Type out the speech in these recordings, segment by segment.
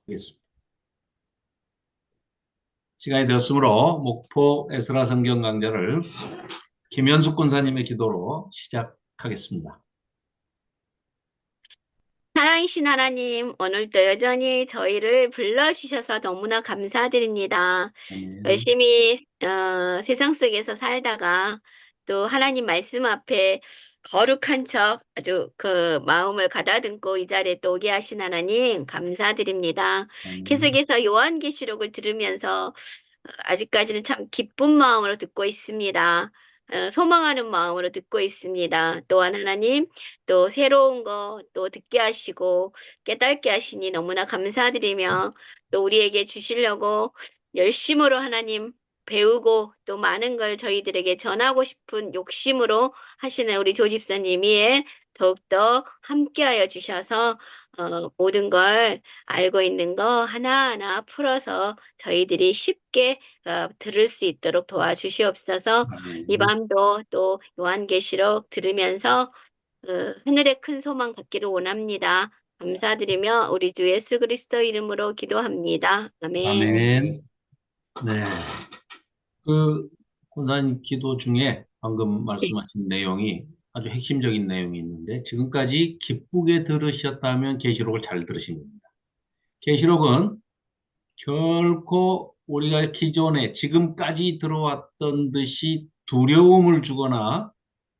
하겠습니다. 시간이 되었으므로 목포 에스라 성경 강좌를 김현숙 권사님의 기도로 시작하겠습니다. 살아계신 하나님, 오늘도 여전히 저희를 불러주셔서 너무나 감사드립니다. 아멘. 열심히 세상 속에서 살다가 또 하나님 말씀 앞에 거룩한 척 아주 그 마음을 가다듬고 이 자리에 또 오게 하신 하나님 감사드립니다. 아멘. 계속해서 요한계시록을 들으면서 아직까지는 참 기쁜 마음으로 듣고 있습니다. 소망하는 마음으로 듣고 있습니다. 또한 하나님, 또 새로운 거 또 듣게 하시고 깨닫게 하시니 너무나 감사드리며 또 우리에게 주시려고 열심으로 하나님 배우고 또 많은 걸 저희들에게 전하고 싶은 욕심으로 하시는 우리 조집사님이 더욱더 함께하여 주셔서 모든 걸 알고 있는 거 하나하나 풀어서 저희들이 쉽게 들을 수 있도록 도와주시옵소서. 이 아멘. 밤도 또 요한계시록 들으면서 하늘의 큰 소망 갖기를 원합니다. 감사드리며 우리 주 예수 그리스도 이름으로 기도합니다. 아멘. 아멘. 네. 그 권사님 기도 중에 방금 말씀하신 내용이 아주 핵심적인 내용이 있는데 지금까지 기쁘게 들으셨다면 계시록을 잘 들으신 겁니다. 계시록은 결코 우리가 기존에 지금까지 들어왔던 듯이 두려움을 주거나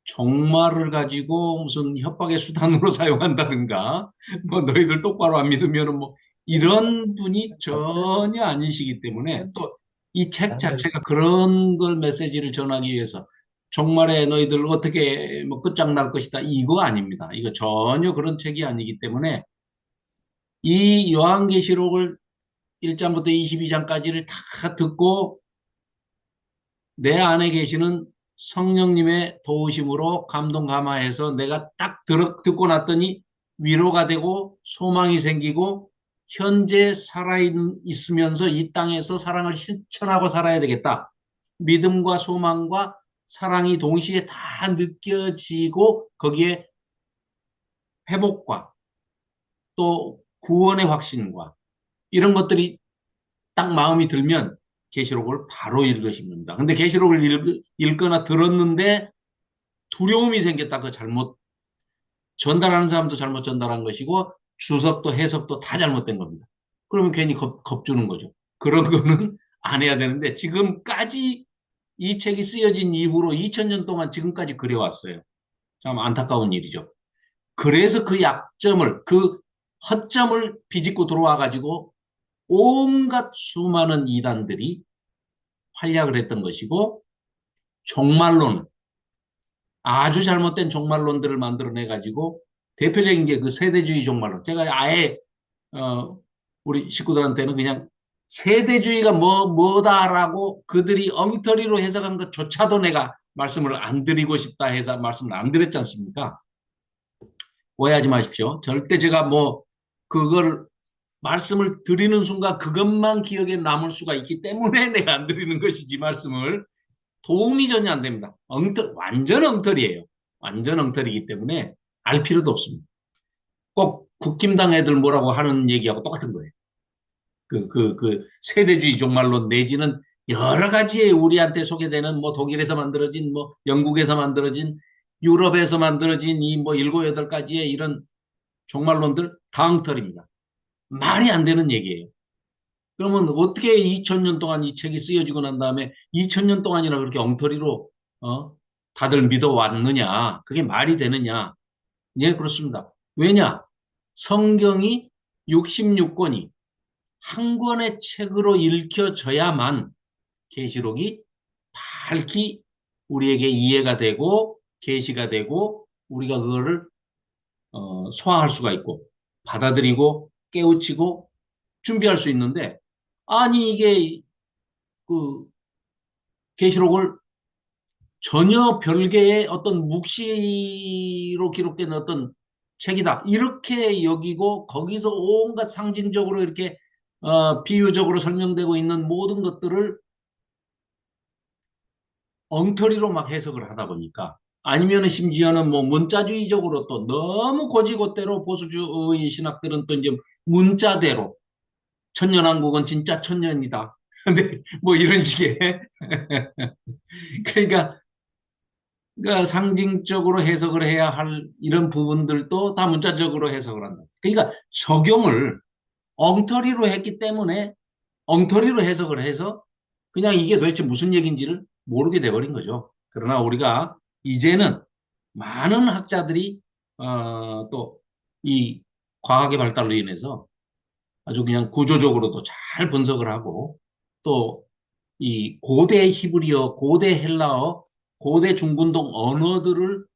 종말을 가지고 무슨 협박의 수단으로 사용한다든가, 뭐 너희들 똑바로 안 믿으면 뭐 이런 분이 전혀 아니시기 때문에 또 이 책 자체가 그런 걸 메시지를 전하기 위해서 종말에 너희들 어떻게 뭐 끝장날 것이다 이거 아닙니다. 이거 전혀 그런 책이 아니기 때문에 이 요한계시록을 1장부터 22장까지를 다 듣고 내 안에 계시는 성령님의 도우심으로 감동 감화해서 내가 딱 듣고 났더니 위로가 되고 소망이 생기고 현재 살아있으면서 이 땅에서 사랑을 실천하고 살아야 되겠다. 믿음과 소망과 사랑이 동시에 다 느껴지고 거기에 회복과 또 구원의 확신과 이런 것들이 딱 마음이 들면 계시록을 바로 읽으시면 됩니다. 근데 계시록을 읽거나 들었는데 두려움이 생겼다. 그 잘못 전달하는 사람도 잘못 전달한 것이고 주석도 해석도 다 잘못된 겁니다. 그러면 괜히 겁주는 거죠. 그런 거는 안 해야 되는데 지금까지 이 책이 쓰여진 이후로 2000년 동안 지금까지 그래왔어요. 참 안타까운 일이죠. 그래서 그 약점을 그 허점을 비집고 들어와 가지고 온갖 수많은 이단들이 활약을 했던 것이고 종말론 아주 잘못된 종말론들을 만들어내 가지고 대표적인 게 그 세대주의 종말론. 제가 아예 어, 우리 식구들한테는 그냥 세대주의가 뭐다라고 그들이 엉터리로 해석한 것조차도 내가 말씀을 안 드리고 싶다 해서 말씀을 안 드렸지 않습니까? 오해하지 마십시오. 절대 제가 뭐 그걸 말씀을 드리는 순간 그것만 기억에 남을 수가 있기 때문에 내가 안 드리는 것이지 말씀을 도움이 전혀 안 됩니다. 완전 엉터리예요. 완전 엉터리이기 때문에 알 필요도 없습니다. 꼭 국힘당 애들 뭐라고 하는 얘기하고 똑같은 거예요. 세대주의 종말론 내지는 여러 가지의 우리한테 소개되는 뭐 독일에서 만들어진 뭐 영국에서 만들어진 유럽에서 만들어진 이 뭐 일곱 여덟 가지의 이런 종말론들 다 엉터리입니다. 말이 안 되는 얘기예요. 그러면 어떻게 2000년 동안 이 책이 쓰여지고 난 다음에 2000년 동안이나 그렇게 엉터리로 다들 믿어왔느냐? 그게 말이 되느냐? 예, 그렇습니다. 왜냐? 성경이 66권이 한 권의 책으로 읽혀져야만 계시록이 밝히 우리에게 이해가 되고 계시가 되고 우리가 그거를 소화할 수가 있고 받아들이고 깨우치고 준비할 수 있는데 아니 이게 그 계시록을 전혀 별개의 어떤 묵시로 기록된 어떤 책이다. 이렇게 여기고 거기서 온갖 상징적으로 이렇게 비유적으로 설명되고 있는 모든 것들을 엉터리로 막 해석을 하다 보니까 아니면 심지어는 뭐 문자주의적으로 또 너무 고지고대로 보수주의 신학들은 또 이제 문자대로 천년왕국은 진짜 천년이다. 근데 뭐 이런 식의 그러니까, 그러니까 상징적으로 해석을 해야 할 이런 부분들도 다 문자적으로 해석을 한다. 그러니까 적용을 엉터리로 했기 때문에 엉터리로 해석을 해서 그냥 이게 도대체 무슨 얘기인지를 모르게 돼버린 거죠. 그러나 우리가 이제는 많은 학자들이 또 이 과학의 발달로 인해서 아주 그냥 구조적으로도 잘 분석을 하고 또 이 고대 히브리어, 고대 헬라어, 고대 중분동 언어들을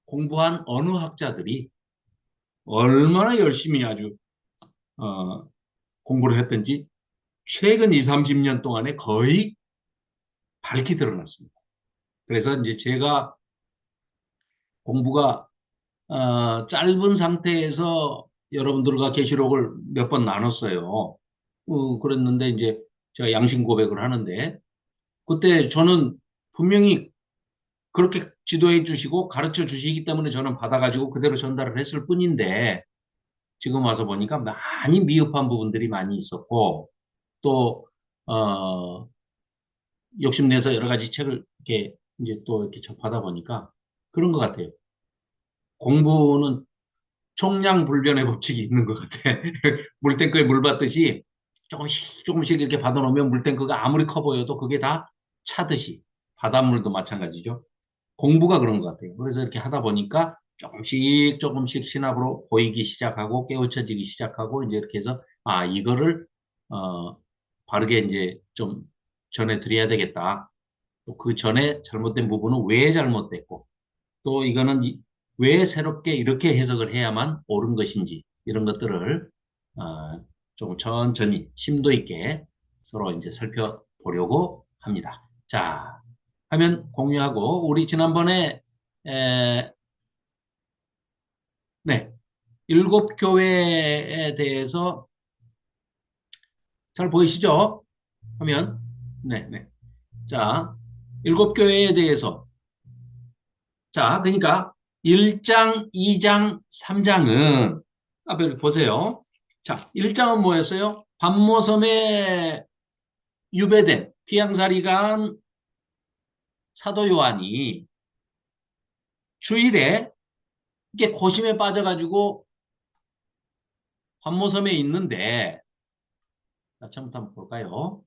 공부한 언어학자들이 얼마나 열심히 아주 어, 공부를 했던지 최근 2, 30년 동안에 거의 밝히 드러났습니다. 그래서 이제 제가 공부가 짧은 상태에서 여러분들과 계시록을 몇 번 나눴어요. 그랬는데 이제 제가 양심 고백을 하는데 그때 저는 분명히 그렇게 지도해 주시고 가르쳐 주시기 때문에 저는 받아가지고 그대로 전달을 했을 뿐인데 지금 와서 보니까 많이 미흡한 부분들이 많이 있었고 또 어, 욕심내서 여러 가지 책을 이렇게 이제 또 이렇게 접하다 보니까 그런 것 같아요. 공부는 총량불변의 법칙이 있는 것 같아. 물탱크에 물 받듯이 조금씩 조금씩 이렇게 받아놓으면 물탱크가 아무리 커 보여도 그게 다 차듯이 바닷물도 마찬가지죠. 공부가 그런 것 같아요. 그래서 이렇게 하다 보니까 조금씩 조금씩 신학으로 보이기 시작하고 깨우쳐지기 시작하고 이제 이렇게 해서 아 이거를 어 바르게 이제 좀 전해드려야 되겠다. 또 그 전에 잘못된 부분은 왜 잘못됐고 또 이거는 왜 새롭게 이렇게 해석을 해야만 옳은 것인지 이런 것들을 조금 천천히 심도 있게 서로 이제 살펴보려고 합니다. 자, 화면 공유하고 우리 지난번에 에, 네, 일곱 교회에 대해서 잘 보이시죠? 화면 네, 네. 자, 일곱 교회에 대해서 자, 그러니까 1장, 2장, 3장은 앞에 보세요. 자, 1장은 뭐였어요? 반모섬에 유배된 귀양살이가 한 사도 요한이 주일에 이게 고심에 빠져가지고 반모섬에 있는데 자, 처음부터 한번 볼까요?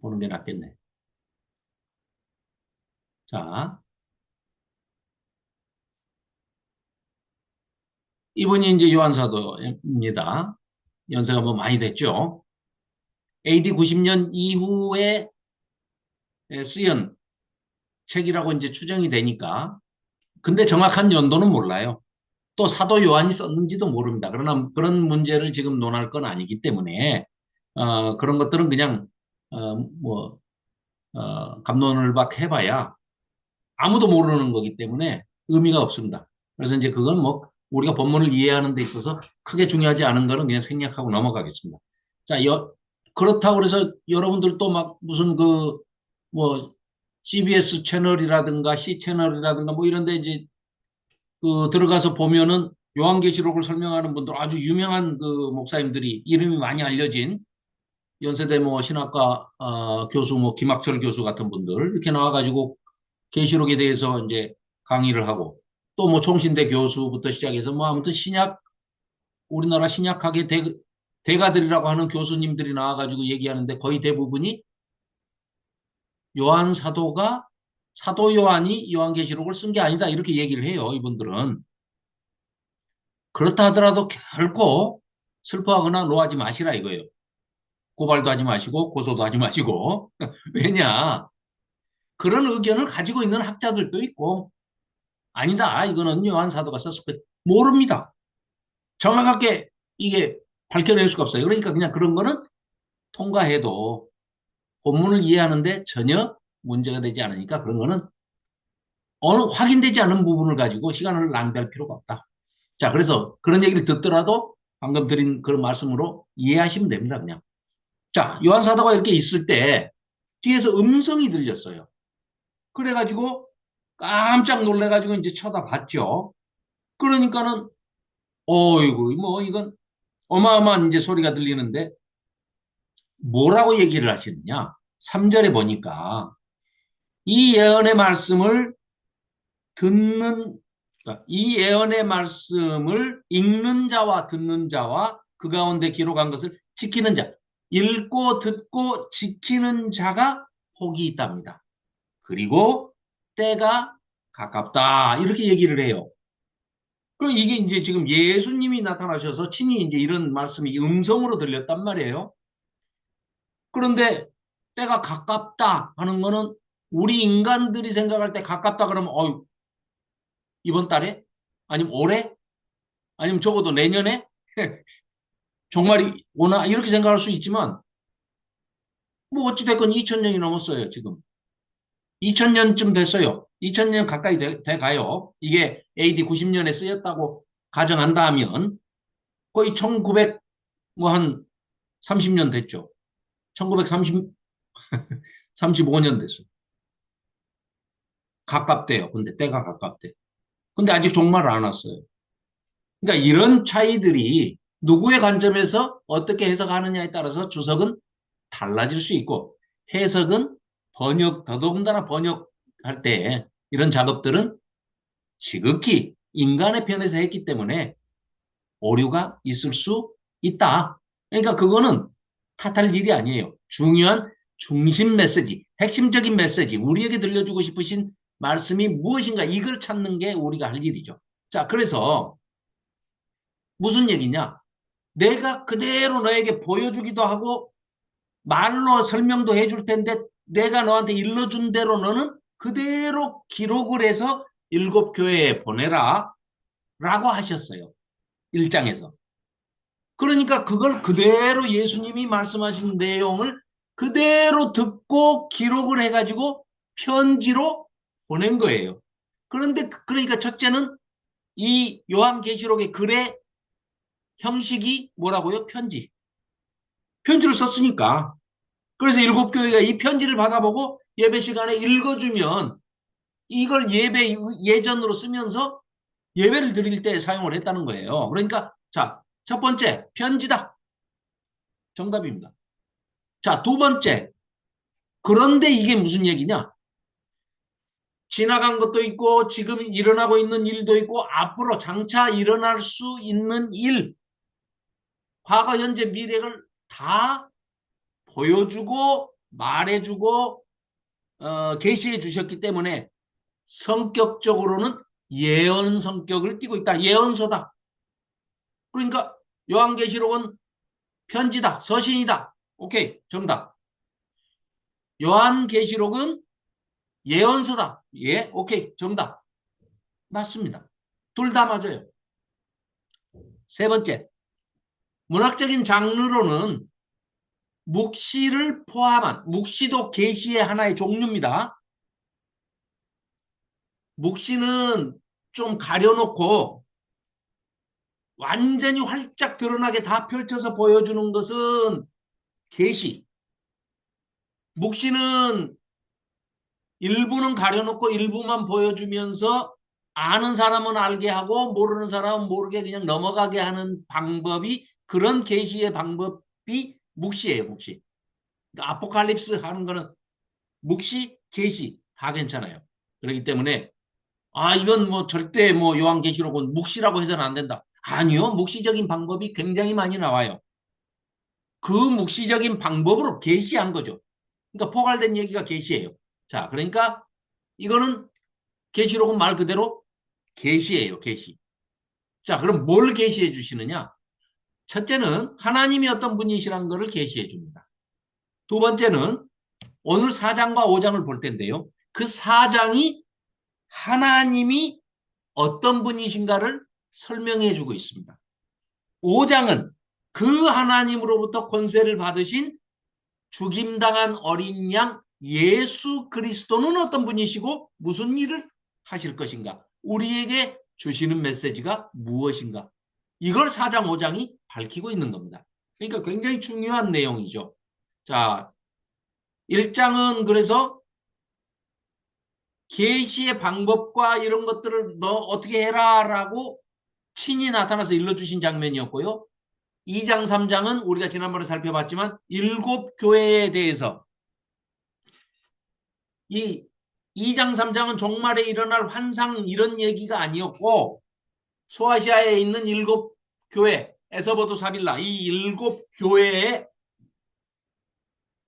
보는 게 낫겠네. 자, 이분이 이제 요한 사도입니다. 연세가 뭐 많이 됐죠. AD 90년 이후에 쓰인 책이라고 이제 추정이 되니까 근데 정확한 연도는 몰라요. 또 사도 요한이 썼는지도 모릅니다. 그러나 그런 문제를 지금 논할 건 아니기 때문에 그런 것들은 그냥 뭐 갑론을박 해봐야 아무도 모르는 거기 때문에 의미가 없습니다. 그래서 이제 그건 뭐 우리가 본문을 이해하는 데 있어서 크게 중요하지 않은 거는 그냥 생략하고 넘어가겠습니다. 자, 그렇다고 그래서 여러분들도 막 무슨 뭐 CBS 채널이라든가 C 채널이라든가 뭐 이런 데 이제 들어가서 보면은 요한계시록을 설명하는 분들 아주 유명한 목사님들이 이름이 많이 알려진 연세대 뭐 신학과 교수 뭐 김학철 교수 같은 분들 이렇게 나와가지고 계시록에 대해서 이제 강의를 하고 또 뭐 총신대 교수부터 시작해서 뭐 아무튼 우리나라 신약학의 대가들이라고 하는 교수님들이 나와가지고 얘기하는데 거의 대부분이 요한 사도가 사도 요한이 요한계시록을 쓴 게 아니다 이렇게 얘기를 해요. 이분들은. 그렇다 하더라도 결코 슬퍼하거나 노하지 마시라 이거예요. 고발도 하지 마시고 고소도 하지 마시고. 왜냐? 그런 의견을 가지고 있는 학자들도 있고 아니다. 이거는 요한 사도가 썼을 거 모릅니다. 정확하게 이게 밝혀낼 수가 없어요. 그러니까 그냥 그런 거는 통과해도 본문을 이해하는데 전혀 문제가 되지 않으니까 그런 거는 어느 확인되지 않은 부분을 가지고 시간을 낭비할 필요가 없다. 자, 그래서 그런 얘기를 듣더라도 방금 드린 그런 말씀으로 이해하시면 됩니다. 그냥. 자, 요한 사도가 이렇게 있을 때 뒤에서 음성이 들렸어요. 그래가지고 깜짝 놀래가지고 이제 쳐다봤죠. 그러니까는 어이구 뭐 이건 어마어마한 이제 소리가 들리는데 뭐라고 얘기를 하시느냐? 3절에 보니까 이 예언의 말씀을 듣는, 그러니까 이 예언의 말씀을 읽는 자와 듣는 자와 그 가운데 기록한 것을 지키는 자, 읽고 듣고 지키는 자가 복이 있답니다. 그리고 때가 가깝다. 이렇게 얘기를 해요. 그럼 이게 이제 지금 예수님이 나타나셔서 친히 이제 이런 말씀이 음성으로 들렸단 말이에요. 그런데 때가 가깝다 하는 거는 우리 인간들이 생각할 때 가깝다 그러면 이번 달에? 아니면 올해? 아니면 적어도 내년에? 종말이 오나? 이렇게 생각할 수 있지만 뭐 어찌됐건 2000년이 넘었어요, 지금. 2000년쯤 됐어요. 2000년 가까이 돼 가요. 이게 AD 90년에 쓰였다고 가정한다면 거의 1900, 뭐 한 30년 됐죠. 1930, 35년 됐어요. 가깝대요. 근데 때가 가깝대. 근데 아직 종말 안 왔어요. 그러니까 이런 차이들이 누구의 관점에서 어떻게 해석하느냐에 따라서 주석은 달라질 수 있고 해석은 더더군다나 번역할 때 이런 작업들은 지극히 인간의 편에서 했기 때문에 오류가 있을 수 있다. 그러니까 그거는 탓할 일이 아니에요. 중요한 중심 메시지, 핵심적인 메시지, 우리에게 들려주고 싶으신 말씀이 무엇인가 이걸 찾는 게 우리가 할 일이죠. 자, 그래서 무슨 얘기냐? 내가 그대로 너에게 보여주기도 하고 말로 설명도 해줄 텐데 내가 너한테 일러준 대로 너는 그대로 기록을 해서 일곱 교회에 보내라 라고 하셨어요. 1장에서. 그러니까 그걸 그대로 예수님이 말씀하신 내용을 그대로 듣고 기록을 해가지고 편지로 보낸 거예요. 그런데 그러니까 첫째는 이 요한계시록의 글의 형식이 뭐라고요? 편지. 편지를 썼으니까. 그래서 일곱 교회가 이 편지를 받아보고 예배 시간에 읽어주면 이걸 예배 예전으로 쓰면서 예배를 드릴 때 사용을 했다는 거예요. 그러니까 자, 첫 번째 편지다. 정답입니다. 자, 두 번째. 그런데 이게 무슨 얘기냐? 지나간 것도 있고 지금 일어나고 있는 일도 있고 앞으로 장차 일어날 수 있는 일, 과거, 현재, 미래를 다 보여주고 말해주고 계시해 주셨기 때문에 성격적으로는 예언 성격을 띠고 있다. 예언서다. 그러니까 요한계시록은 편지다. 서신이다. 오케이. 정답. 요한계시록은 예언서다. 예. 오케이. 정답. 맞습니다. 둘 다 맞아요. 세 번째. 문학적인 장르로는 묵시를 포함한 묵시도 계시의 하나의 종류입니다. 묵시는 좀 가려놓고 완전히 활짝 드러나게 다 펼쳐서 보여주는 것은 계시. 묵시는 일부는 가려놓고 일부만 보여주면서 아는 사람은 알게 하고 모르는 사람은 모르게 그냥 넘어가게 하는 방법이 그런 계시의 방법이 묵시예요, 묵시. 그러니까 아포칼립스 하는 거는 묵시, 계시 다 괜찮아요. 그렇기 때문에 이건 뭐 절대 뭐 요한계시록은 묵시라고 해서는 안 된다. 아니요, 묵시적인 방법이 굉장히 많이 나와요. 그 묵시적인 방법으로 계시한 거죠. 그러니까 포괄된 얘기가 계시예요. 자, 그러니까 이거는 계시록은 말 그대로 계시예요, 계시. 자, 그럼 뭘 계시해 주시느냐? 첫째는 하나님이 어떤 분이시라는 것을 계시해 줍니다. 두 번째는 오늘 4장과 5장을 볼 텐데요. 그 4장이 하나님이 어떤 분이신가를 설명해 주고 있습니다. 5장은 그 하나님으로부터 권세를 받으신 죽임당한 어린 양 예수 그리스도는 어떤 분이시고 무슨 일을 하실 것인가? 우리에게 주시는 메시지가 무엇인가? 이걸 4장, 5장이 밝히고 있는 겁니다. 그러니까 굉장히 중요한 내용이죠. 자, 1장은 그래서 계시의 방법과 이런 것들을 너 어떻게 해라라고 친히 나타나서 일러주신 장면이었고요. 2장, 3장은 우리가 지난번에 살펴봤지만 일곱 교회에 대해서 이 2장, 3장은 종말에 일어날 환상 이런 얘기가 아니었고 소아시아에 있는 일곱 교회 에서버도 사빌라 이 일곱 교회에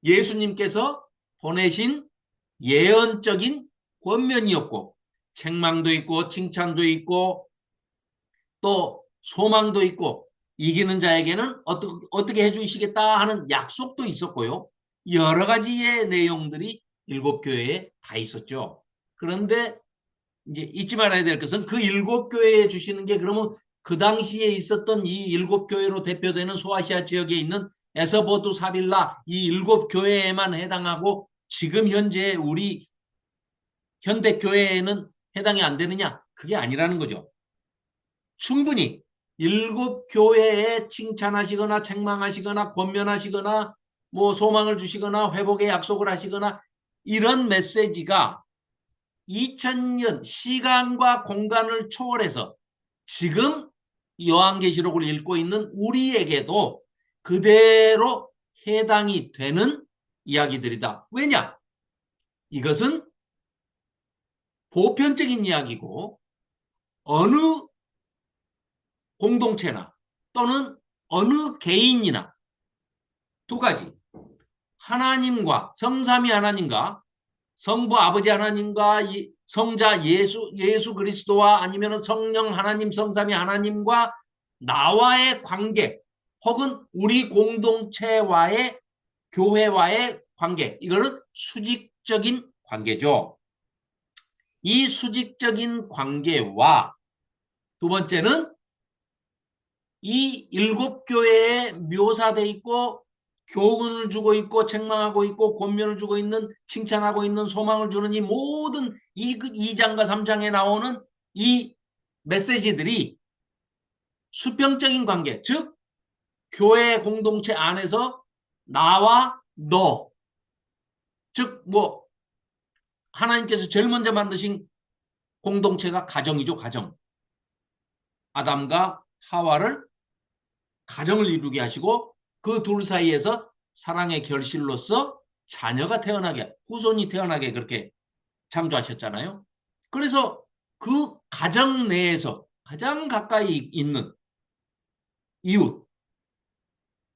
예수님께서 보내신 예언적인 권면이었고 책망도 있고 칭찬도 있고 또 소망도 있고 이기는 자에게는 어떻게 해주시겠다 하는 약속도 있었고요. 여러 가지의 내용들이 일곱 교회에 다 있었죠. 그런데 이제 잊지 말아야 될 것은 그 일곱 교회에 주시는 게 그러면 그 당시에 있었던 이 일곱 교회로 대표되는 소아시아 지역에 있는 에서보두 사빌라 이 일곱 교회에만 해당하고 지금 현재 우리 현대 교회에는 해당이 안 되느냐? 그게 아니라는 거죠. 충분히 일곱 교회에 칭찬하시거나 책망하시거나 권면하시거나 뭐 소망을 주시거나 회복의 약속을 하시거나 이런 메시지가 2000년 시간과 공간을 초월해서 지금 요한계시록을 읽고 있는 우리에게도 그대로 해당이 되는 이야기들이다. 왜냐? 이것은 보편적인 이야기고 어느 공동체나 또는 어느 개인이나 두 가지 하나님과 성삼위 하나님과 성부 아버지 하나님과 성자 예수 그리스도와 아니면 성령 하나님 성삼위 하나님과 나와의 관계 혹은 우리 공동체와의 교회와의 관계 이거는 수직적인 관계죠. 이 수직적인 관계와 두 번째는 이 일곱 교회에 묘사돼 있고 교훈을 주고 있고 책망하고 있고 권면을 주고 있는 칭찬하고 있는 소망을 주는 이 모든 2장과 3장에 나오는 이 메시지들이 수평적인 관계 즉 교회 공동체 안에서 나와 너 즉 뭐 하나님께서 제일 먼저 만드신 공동체가 가정이죠. 가정 아담과 하와를 가정을 이루게 하시고 그 둘 사이에서 사랑의 결실로서 자녀가 태어나게 후손이 태어나게 그렇게 창조하셨잖아요. 그래서 그 가정 내에서 가장 가까이 있는 이웃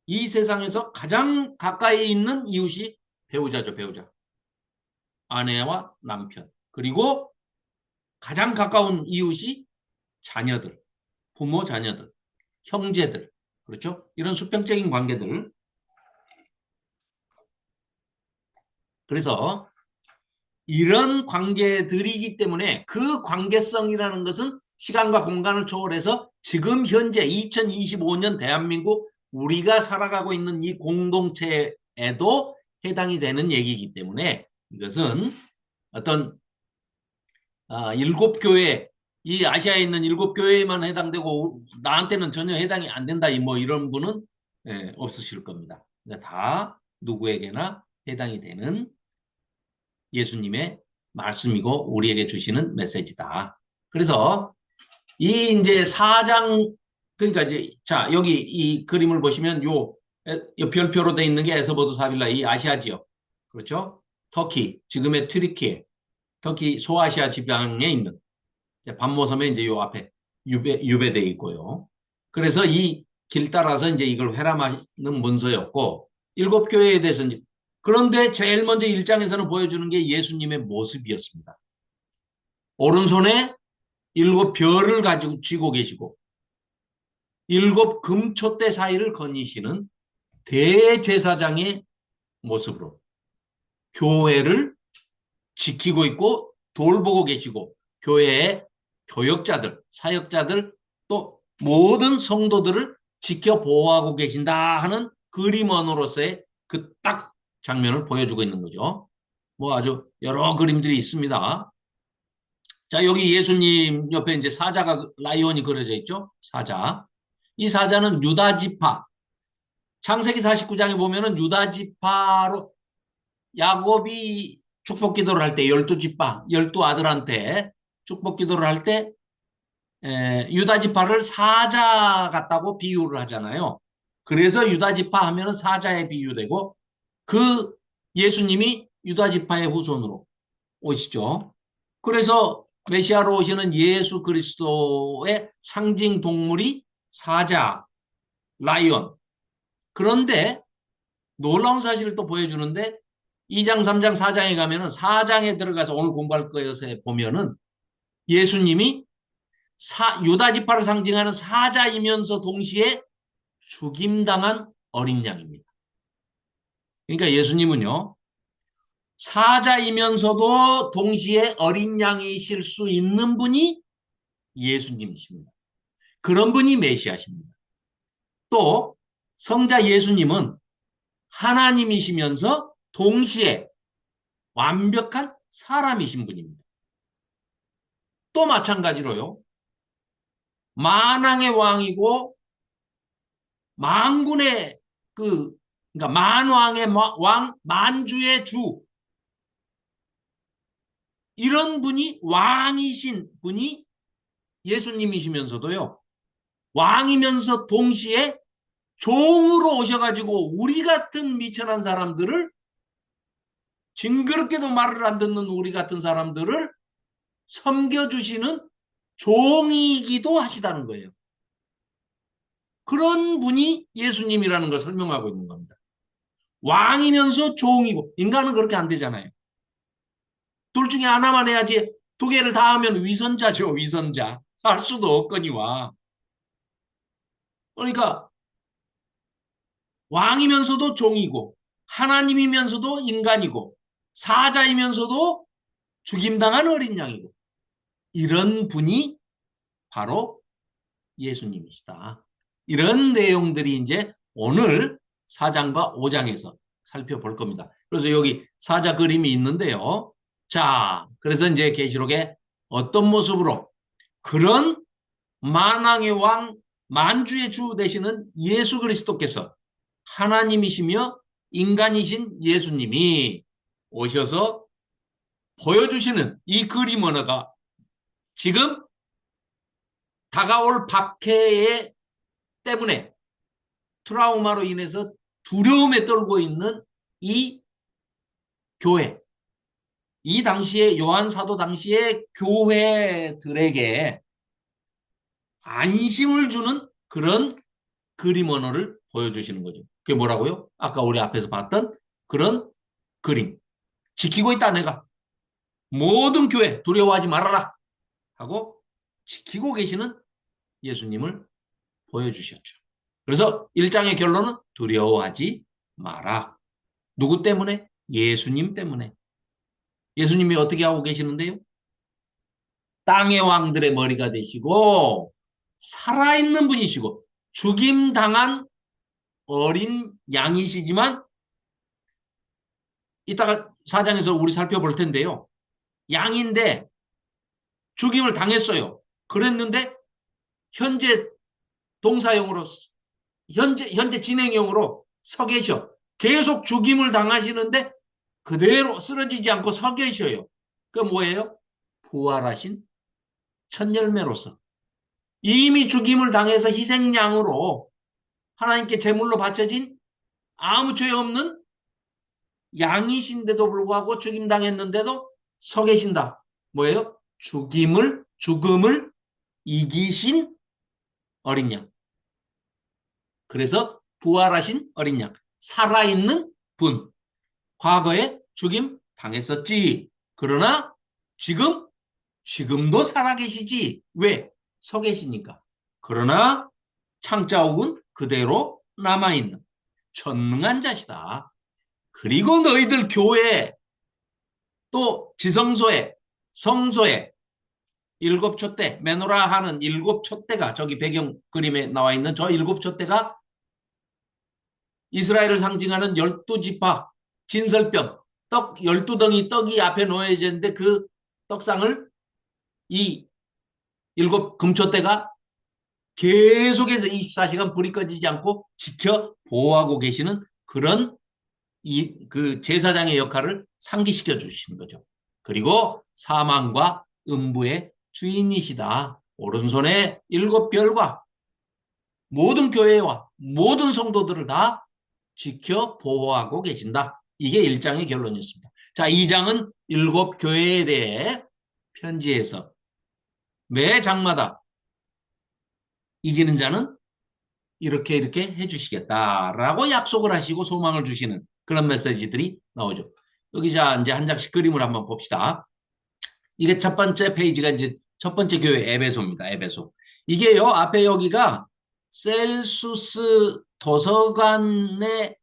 이 세상에서 가장 가까이 있는 이웃이 배우자죠. 배우자 아내와 남편 그리고 가장 가까운 이웃이 자녀들 부모 자녀들 형제들 그렇죠. 이런 수평적인 관계들 그래서 이런 관계들이기 때문에 그 관계성이라는 것은 시간과 공간을 초월해서 지금 현재 2025년 대한민국 우리가 살아가고 있는 이 공동체에도 해당이 되는 얘기이기 때문에 이것은 어떤 일곱 교회 이 아시아에 있는 일곱 교회에만 해당되고 나한테는 전혀 해당이 안 된다 뭐 이런 분은 없으실 겁니다. 다 누구에게나 해당이 되는 예수님의 말씀이고 우리에게 주시는 메시지다. 그래서 이 이제 4장 그러니까 이제 자 여기 이 그림을 보시면 요 별표로 돼 있는 게 에서보드 사빌라 이 아시아 지역 그렇죠? 터키 지금의 튀르키예 터키 소아시아 지방에 있는 반모섬에 이제 요 앞에 유배돼 있고요. 그래서 이 길 따라서 이제 이걸 회람하는 문서였고 일곱 교회에 대해서 이제 그런데 제일 먼저 1장에서는 보여주는 게 예수님의 모습이었습니다. 오른손에 일곱 별을 가지고 쥐고 계시고 일곱 금촛대 사이를 거니시는 대제사장의 모습으로 교회를 지키고 있고 돌보고 계시고 교회의 교역자들, 사역자들 또 모든 성도들을 지켜 보호하고 계신다 하는 그림원으로서의 그 딱 장면을 보여주고 있는 거죠. 뭐 아주 여러 그림들이 있습니다. 자, 여기 예수님 옆에 이제 사자가 라이온이 그려져 있죠. 사자. 이 사자는 유다 지파. 창세기 49장에 보면은 유다 지파로 야곱이 축복 기도를 할 때 열두 지파, 열두 아들한테 축복 기도를 할 때 유다 지파를 사자 같다고 비유를 하잖아요. 그래서 유다지파 하면은 사자에 비유되고 그 예수님이 유다지파의 후손으로 오시죠. 그래서 메시아로 오시는 예수 그리스도의 상징 동물이 사자, 라이언. 그런데 놀라운 사실을 또 보여주는데 2장, 3장, 4장에 가면은 4장에 들어가서 오늘 공부할 것에 보면은 예수님이 유다 지파를 상징하는 사자이면서 동시에 죽임당한 어린 양입니다. 그러니까 예수님은요, 사자이면서도 동시에 어린 양이실 수 있는 분이 예수님이십니다. 그런 분이 메시아십니다. 또 성자 예수님은 하나님이시면서 동시에 완벽한 사람이신 분입니다. 또 마찬가지로요. 만왕의 왕이고 만군의 그러니까 만왕의 왕, 만주의 주 이런 분이 왕이신 분이 예수님이시면서도요. 왕이면서 동시에 종으로 오셔가지고 우리 같은 미천한 사람들을 징그럽게도 말을 안 듣는 우리 같은 사람들을 섬겨주시는 종이기도 하시다는 거예요. 그런 분이 예수님이라는 걸 설명하고 있는 겁니다. 왕이면서 종이고 인간은 그렇게 안 되잖아요. 둘 중에 하나만 해야지 두 개를 다 하면 위선자죠. 위선자. 할 수도 없거니와. 그러니까 왕이면서도 종이고 하나님이면서도 인간이고 사자이면서도 죽임당한 어린 양이고 이런 분이 바로 예수님이시다. 이런 내용들이 이제 오늘 4장과 5장에서 살펴볼 겁니다. 그래서 여기 사자 그림이 있는데요. 자, 그래서 이제 계시록에 어떤 모습으로 그런 만왕의 왕, 만주의 주 되시는 예수 그리스도께서 하나님이시며 인간이신 예수님이 오셔서 보여주시는 이 그림 언어가 지금 다가올 박해에 때문에 트라우마로 인해서 두려움에 떨고 있는 이 교회, 이 당시에 요한 사도 당시에 교회들에게 안심을 주는 그런 그림 언어를 보여주시는 거죠. 그게 뭐라고요? 아까 우리 앞에서 봤던 그런 그림. 지키고 있다 내가. 모든 교회 두려워하지 말아라 하고 지키고 계시는 예수님을 보여주셨죠. 그래서 1장의 결론은 두려워하지 마라. 누구 때문에? 예수님 때문에. 예수님이 어떻게 하고 계시는데요? 땅의 왕들의 머리가 되시고 살아있는 분이시고 죽임당한 어린 양이시지만 이따가 4장에서 우리 살펴볼 텐데요. 양인데 죽임을 당했어요. 그랬는데 현재 동사용으로 현재 진행형으로 서 계셔. 계속 죽임을 당하시는데 그대로 쓰러지지 않고 서 계셔요. 그 뭐예요? 부활하신 첫 열매로서 이미 죽임을 당해서 희생양으로 하나님께 제물로 바쳐진 아무 죄 없는 양이신데도 불구하고 죽임당했는데도 서 계신다. 뭐예요? 죽음을 이기신 어린 양. 그래서 부활하신 어린 양. 살아있는 분. 과거에 죽임 당했었지. 그러나 지금도 살아계시지. 왜? 서 계시니까. 그러나 창자옥은 그대로 남아있는 전능한 자시다. 그리고 너희들 교회 또 지성소에 성소에 일곱 촛대 메노라 하는 일곱 촛대가 저기 배경 그림에 나와 있는 저 일곱 촛대가 이스라엘을 상징하는 12지파 진설병 떡 12덩이 떡이 앞에 놓여져 있는데 그 떡상을 이 일곱 금촛대가 계속해서 24시간 불이 꺼지지 않고 지켜 보호하고 계시는 그런 그 제사장의 역할을 상기시켜 주시는 거죠. 그리고 사망과 음부의 주인이시다. 오른손에 일곱 별과 모든 교회와 모든 성도들을 다 지켜 보호하고 계신다. 이게 1장의 결론이었습니다. 자, 2장은 7교회에 대해 편지에서 매 장마다 이기는 자는 이렇게 이렇게 해주시겠다라고 약속을 하시고 소망을 주시는 그런 메시지들이 나오죠. 여기 자 이제 한 장씩 그림을 한번 봅시다. 이게 첫 번째 페이지가 이제 첫 번째 교회 에베소입니다. 에베소. 이게요 앞에 여기가 셀수스 도서관의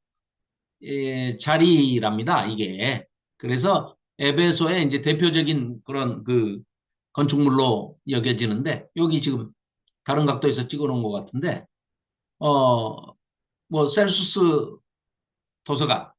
자리랍니다. 이게 그래서 에베소의 이제 대표적인 그런 그 건축물로 여겨지는데 여기 지금 다른 각도에서 찍어놓은 것 같은데 어 뭐 셀수스 도서관이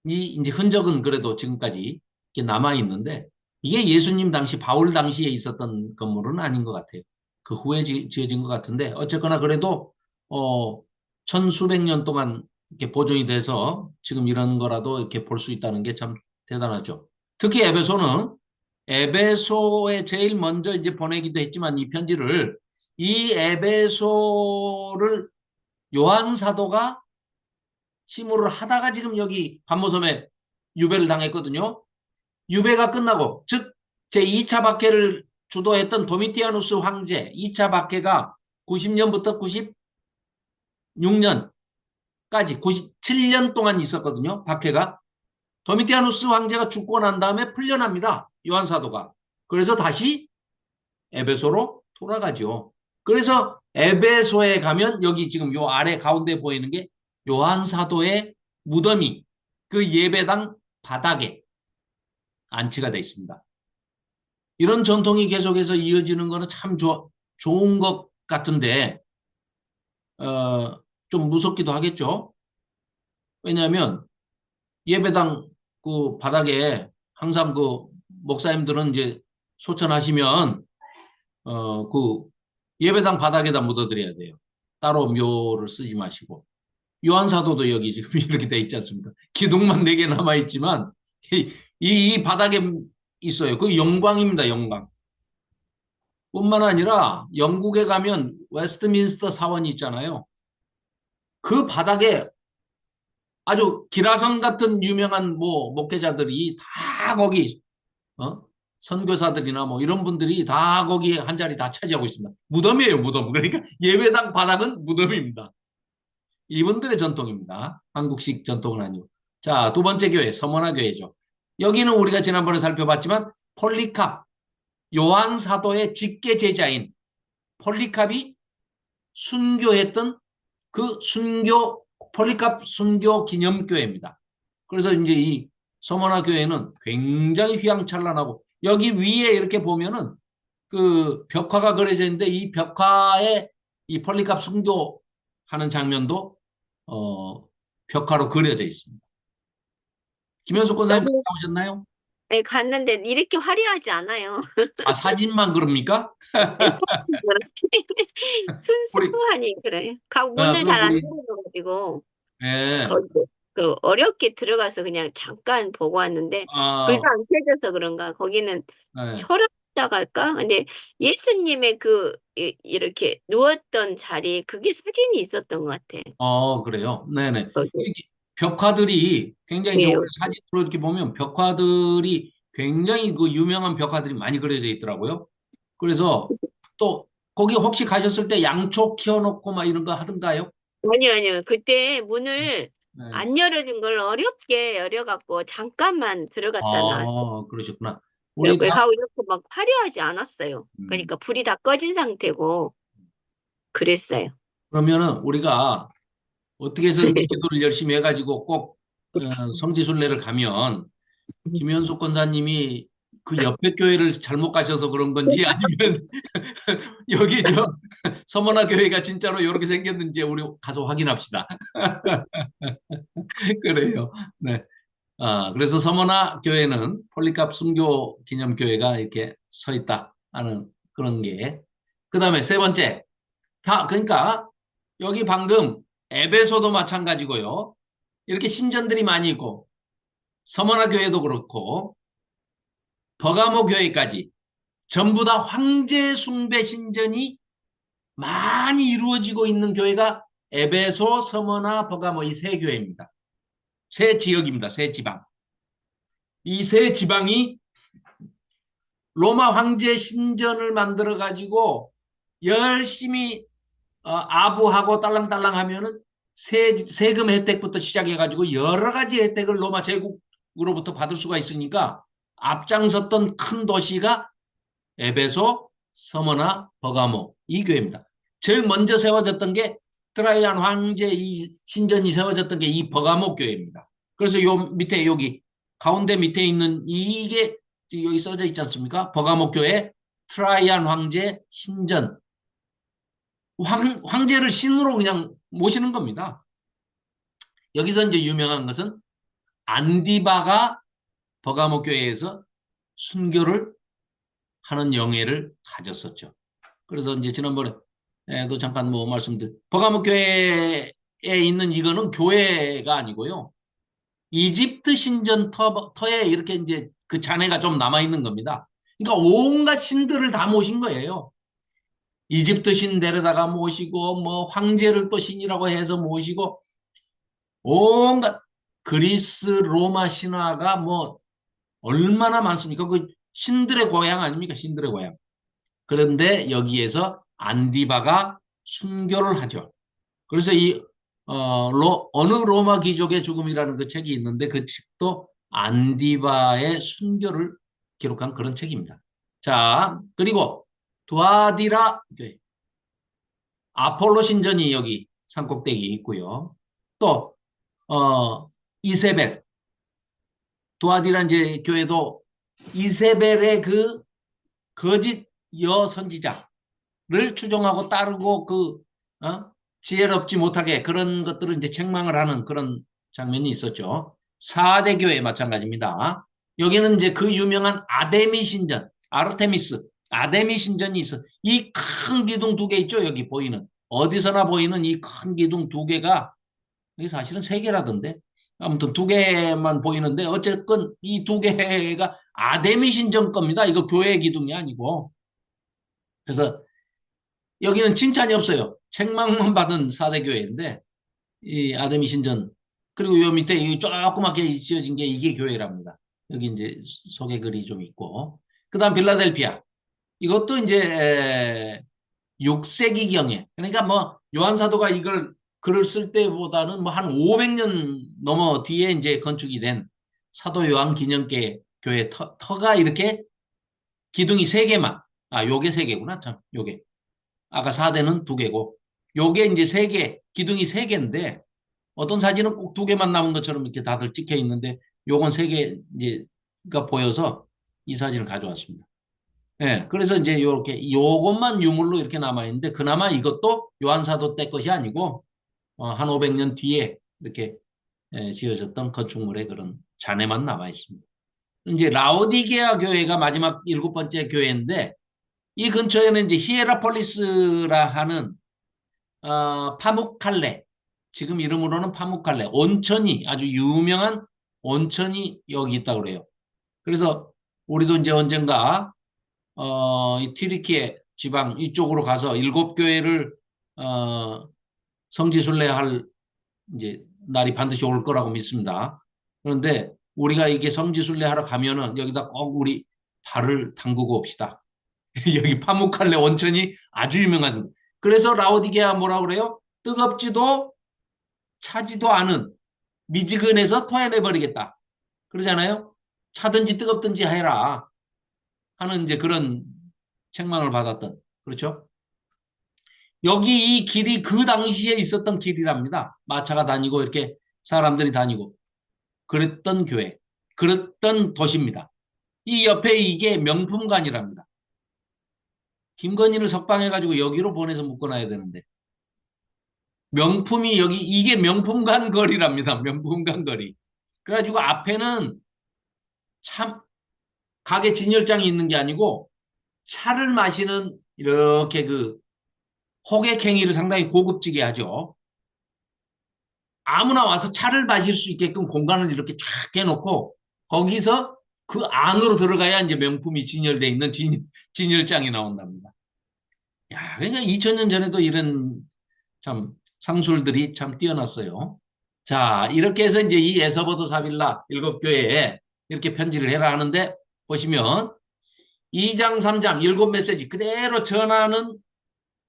이제 흔적은 그래도 지금까지 이렇게 남아 있는데 이게 예수님 당시 바울 당시에 있었던 건물은 아닌 것 같아요. 그 후에 지어진 것 같은데 어쨌거나 그래도 어 천수백 년 동안 이렇게 보존이 돼서 지금 이런 거라도 이렇게 볼 수 있다는 게 참 대단하죠. 특히 에베소는 에베소에 제일 먼저 이제 보내기도 했지만 이 편지를 이 에베소를 요한 사도가 시무를 하다가 지금 여기 반모섬에 유배를 당했거든요. 유배가 끝나고 즉 제2차 박해를 주도했던 도미티아누스 황제 2차 박해가 90년부터 96년까지 97년 동안 있었거든요. 박해가. 도미티아누스 황제가 죽고 난 다음에 풀려납니다. 요한 사도가. 그래서 다시 에베소로 돌아가죠. 그래서 에베소에 가면 여기 지금 요 아래 가운데 보이는 게 요한 사도의 무덤이 그 예배당 바닥에 안치가 되어 있습니다. 이런 전통이 계속해서 이어지는 거는 참 좋은 것 같은데 좀 무섭기도 하겠죠. 왜냐하면 예배당 그 바닥에 항상 그 목사님들은 이제 소천하시면 그 예배당 바닥에다 묻어드려야 돼요. 따로 묘를 쓰지 마시고. 요한사도도 여기 지금 이렇게 돼 있지 않습니까? 기둥만 4개 남아있지만, 이 바닥에 있어요. 그 영광입니다, 영광. 뿐만 아니라 영국에 가면 웨스트민스터 사원이 있잖아요. 그 바닥에 아주 기라성 같은 유명한 뭐 목회자들이 다 거기, 어? 선교사들이나 뭐 이런 분들이 다 거기 한 자리 다 차지하고 있습니다. 무덤이에요, 무덤. 그러니까 예배당 바닥은 무덤입니다. 이분들의 전통입니다. 한국식 전통은 아니고. 자, 두 번째 교회, 서머나 교회죠. 여기는 우리가 지난번에 살펴봤지만 폴리캅, 요한 사도의 직계 제자인 폴리캅이 순교했던 그 순교, 폴리캅 순교 기념교회입니다. 그래서 이제 이 서머나 교회는 굉장히 휘황찬란하고 여기 위에 이렇게 보면은 그 벽화가 그려져 있는데 이 벽화에 이 폴리캅 순교하는 장면도 벽화로 그려져 있습니다. 김현숙 권사님 갔다 너무 오셨나요? 네, 갔는데 이렇게 화려하지 않아요. 아, 사진만 그럽니까? 네, 우리, 순수하니 그래. 문을 그럼 잘 안 우리, 열어줘가지고 예, 거기 그 어렵게 들어가서 그냥 잠깐 보고 왔는데 불도 아, 안 켜져서 그런가 거기는 예, 철학이라고 할까? 근데 예수님의 그 이렇게 누웠던 자리 그게 사진이 있었던 것 같아. 그래요. 네네. 거기. 이게 벽화들이 굉장히 이제 예. 우리 사진으로 이렇게 보면 벽화들이 굉장히 그 유명한 벽화들이 많이 그려져 있더라고요. 그래서 또 거기 혹시 가셨을 때 양초 키워놓고 막 이런 거 하던가요? 아니요, 아니요. 그때 문을 네. 안 열어준 걸 어렵게 열어갖고 잠깐만 들어갔다 나왔어요. 그러셨구나. 우리 그리고 다, 하고 이렇게 막 화려하지 않았어요. 음, 그러니까 불이 다 꺼진 상태고 그랬어요. 그러면은 우리가 어떻게 해서든 기도를 열심히 해가지고 꼭 성지순례를 가면 김현숙 권사님이 그 옆에 교회를 잘못 가셔서 그런 건지 아니면 여기 저 서머나 교회가 진짜로 이렇게 생겼는지 우리 가서 확인합시다. 그래요. 네. 그래서 서머나 교회는 폴리캅 순교 기념교회가 이렇게 서 있다 하는 그런 게. 그 다음에 세 번째. 그러니까 여기 방금 에베소도 마찬가지고요. 이렇게 신전들이 많이 있고 서머나 교회도 그렇고 버가모 교회까지 전부 다 황제 숭배 신전이 많이 이루어지고 있는 교회가 에베소, 서머나, 버가모 이 세 교회입니다. 세 지역입니다. 세 지방. 이 세 지방이 로마 황제 신전을 만들어 가지고 열심히 아부하고 딸랑딸랑 하면은 세금 혜택부터 시작해 가지고 여러 가지 혜택을 로마 제국으로부터 받을 수가 있으니까 앞장섰던 큰 도시가 에베소, 서머나, 버가모 이 교회입니다. 제일 먼저 세워졌던 게 트라이안 황제 이 신전이 세워졌던 게 이 버가모 교회입니다. 그래서 요 밑에 여기 가운데 밑에 있는 이게 여기 써져 있지 않습니까? 버가모 교회 트라이안 황제 신전 황제를 신으로 그냥 모시는 겁니다. 여기서 이제 유명한 것은 안디바가 버가모 교회에서 순교를 하는 영예를 가졌었죠. 그래서 이제 지난번에도 잠깐 뭐 말씀드린 버가모 교회에 있는 이거는 교회가 아니고요. 이집트 신전 터에 이렇게 이제 그 잔해가 좀 남아 있는 겁니다. 그러니까 온갖 신들을 다 모신 거예요. 이집트 신 데려다가 모시고 뭐 황제를 또 신이라고 해서 모시고 온갖 그리스 로마 신화가 뭐 얼마나 많습니까? 그 신들의 고향 아닙니까? 신들의 고향. 그런데 여기에서 안디바가 순교를 하죠. 그래서 어느 로마 귀족의 죽음이라는 그 책이 있는데 그 책도 안디바의 순교를 기록한 그런 책입니다. 자, 그리고 두아디라 교회. 아폴로 신전이 여기 산꼭대기에 있고요. 또, 이세벨. 두아디라 이제 교회도 이세벨의 그 거짓 여선지자를 추종하고 따르고 지혜롭지 못하게 그런 것들을 이제 책망을 하는 그런 장면이 있었죠. 사대교회 마찬가지입니다. 여기는 이제 그 유명한 아데미 신전, 아르테미스, 아데미 신전이 있어. 이 큰 기둥 두 개 있죠. 여기 보이는. 어디서나 보이는 이 큰 기둥 두 개가 이게 사실은 세 개라던데. 아무튼 두 개만 보이는데 어쨌건 이 두 개가 아데미 신전 겁니다. 이거 교회 기둥이 아니고. 그래서 여기는 칭찬이 없어요. 책망만 받은 사대교회인데 이 아데미 신전 그리고 요 밑에 이 조그맣게 지어진 게 이게 교회랍니다. 여기 이제 소개글이 좀 있고 그다음 빌라델피아 이것도 이제 6세기경에 그러니까 뭐 요한 사도가 이걸 글을 쓸 때보다는 뭐 한 500년 넘어 뒤에 이제 건축이 된 사도 요한 기념계 교회 터가 이렇게 기둥이 세 개만 요게 세 개구나 참 요게 아까 4대는 두 개고 요게 이제 세 개, 기둥이 세 개인데 어떤 사진은 꼭 두 개만 남은 것처럼 이렇게 다들 찍혀 있는데 요건 세 개 이제가 보여서 이 사진을 가져왔습니다. 예, 그래서 이제 요렇게 요것만 유물로 이렇게 남아 있는데 그나마 이것도 요한사도 때 것이 아니고 한 500년 뒤에 이렇게 지어졌던 건축물의 그런 잔해만 남아 있습니다. 이제 라오디게아 교회가 마지막 일곱 번째 교회인데 이 근처에는 이제 히에라폴리스라 하는 파묵칼레 지금 이름으로는 파묵칼레 온천이 아주 유명한 온천이 여기 있다고 그래요. 그래서 우리도 이제 언젠가 이 튀르키예 지방 이쪽으로 가서 일곱 교회를 성지순례할 이제 날이 반드시 올 거라고 믿습니다. 그런데 우리가 이게 성지순례하러 가면은 여기다 꼭 우리 발을 담그고 옵시다. 여기 파묵칼레 온천이 아주 유명한. 그래서 라오디게아 뭐라 그래요? 뜨겁지도 차지도 않은 미지근해서 토해내버리겠다. 그러잖아요. 차든지 뜨겁든지 해라 하는 이제 그런 책망을 받았던. 그렇죠? 여기 이 길이 그 당시에 있었던 길이랍니다. 마차가 다니고 이렇게 사람들이 다니고 그랬던 교회, 그랬던 도시입니다. 이 옆에 이게 명품관이랍니다. 김건희를 석방해가지고 여기로 보내서 묶어놔야 되는데 명품이 여기 이게 명품관 거리랍니다. 명품관 거리. 그래가지고 앞에는 참 가게 진열장이 있는 게 아니고 차를 마시는 이렇게 그 호객행위를 상당히 고급지게 하죠. 아무나 와서 차를 마실 수 있게끔 공간을 이렇게 쫙 해놓고 거기서 그 안으로 들어가야 이제 명품이 진열돼 있는 진열장이 나온답니다. 야, 그러니까 2000년 전에도 이런 참 상술들이 참 뛰어났어요. 자, 이렇게 해서 이제 이 에서버드 사빌라 일곱 교회에 이렇게 편지를 해라 하는데 보시면 2장, 3장 일곱 메시지 그대로 전하는